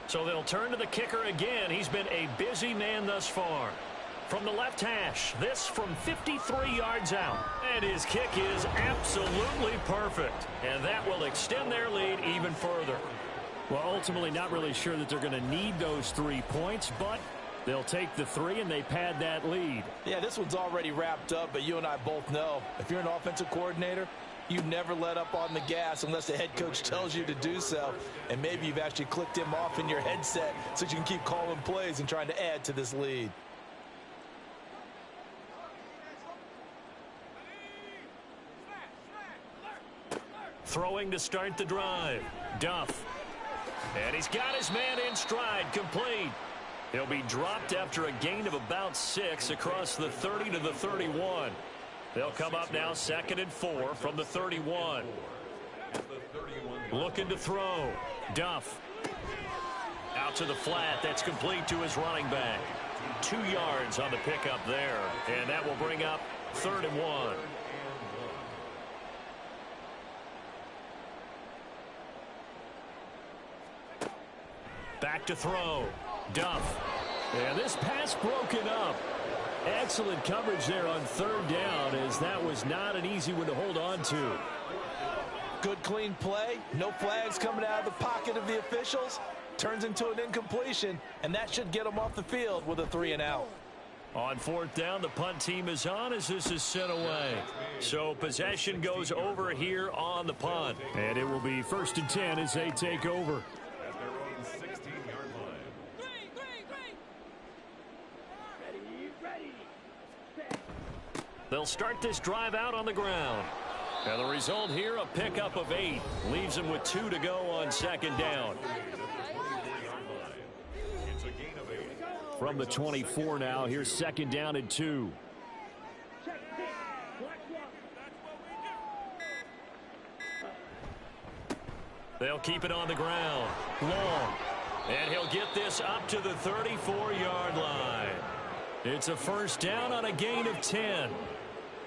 So they'll turn to the kicker again. He's been a busy man thus far. From the left hash, this from 53 yards out. And his kick is absolutely perfect. And that will extend their lead even further. Well, ultimately not really sure that they're going to need those 3 points, but they'll take the 3 and they pad that lead. Yeah, this one's already wrapped up, but you and I both know if you're an offensive coordinator, you never let up on the gas unless the head coach tells you to do so. And maybe you've actually clicked him off in your headset so you can keep calling plays and trying to add to this lead. Throwing to start the drive. Duff. And he's got his man in stride, complete. He'll be dropped after a gain of about 6 across the 30 to the 31. They'll come up now 2nd and 4 from the 31. Looking to throw. Duff. Out to the flat. That's complete to his running back. 2 yards on the pickup there. And that will bring up 3rd and 1. Back to throw. Duff. And this pass broken up. Excellent coverage there on 3rd down, as that was not an easy one to hold on to. Good clean play. No flags coming out of the pocket of the officials. Turns into an incompletion, and that should get them off the field with a 3 and out. On 4th down, the punt team is on as this is sent away. So possession goes over here on the punt. And it will be 1st and 10 as they take over. They'll start this drive out on the ground. And the result here, a pickup of 8. Leaves them with 2 to go on 2nd down. From the 24 now, here's 2nd down and 2. They'll keep it on the ground. Long. And he'll get this up to the 34-yard line. It's a 1st down on a gain of 10.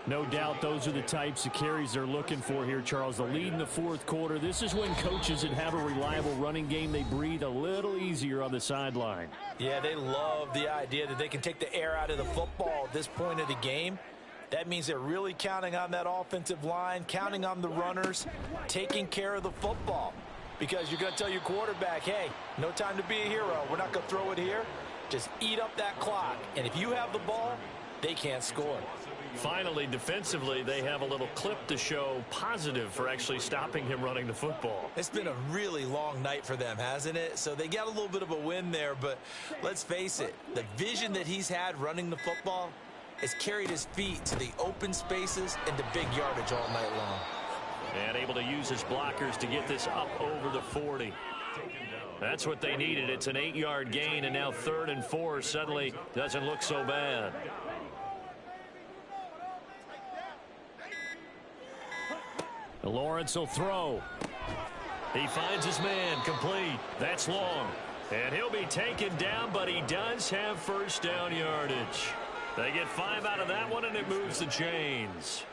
No doubt those are the types of carries they're looking for here, Charles. The lead in the 4th quarter. This is when coaches that have a reliable running game, they breathe a little easier on the sideline. Yeah, they love the idea that they can take the air out of the football at this point of the game. That means they're really counting on that offensive line, counting on the runners, taking care of the football. Because you're going to tell your quarterback, hey, no time to be a hero. We're not going to throw it here. Just eat up that clock. And if you have the ball, they can't score. Finally, defensively, they have a little clip to show positive for actually stopping him running the football. It's been a really long night for them, hasn't it? So they got a little bit of a win there, but let's face it, the vision that he's had running the football has carried his feet to the open spaces and the big yardage all night long. And able to use his blockers to get this up over the 40. That's what they needed. It's an 8-yard gain, and now 3rd and 4 suddenly doesn't look so bad. Lawrence will throw. He finds his man, complete. That's Long. And he'll be taken down, but he does have 1st down yardage. They get 5 out of that one, and it moves the chains.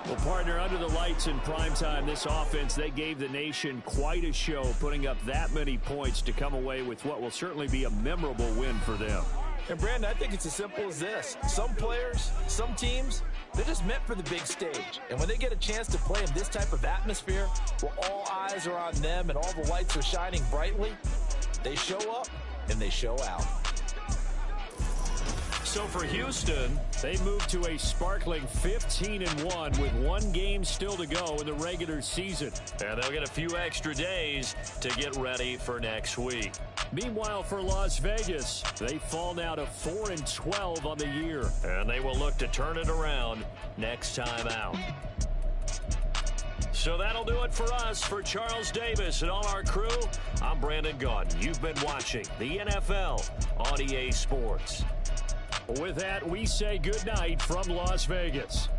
Well, partner, under the lights in primetime, this offense, they gave the nation quite a show, putting up that many points to come away with what will certainly be a memorable win for them. And, Brandon, I think it's as simple as this. Some players, some teams, they're just meant for the big stage. And when they get a chance to play in this type of atmosphere where all eyes are on them and all the lights are shining brightly, they show up and they show out. So for Houston, they move to a sparkling 15-1 with one game still to go in the regular season. and they'll get a few extra days to get ready for next week. Meanwhile, for Las Vegas, they fall now to 4-12 on the year. And they will look to turn it around next time out. So that'll do it for us. For Charles Davis and all our crew, I'm Brandon Gaudin. You've been watching the NFL on EA Sports. With that, we say good night from Las Vegas.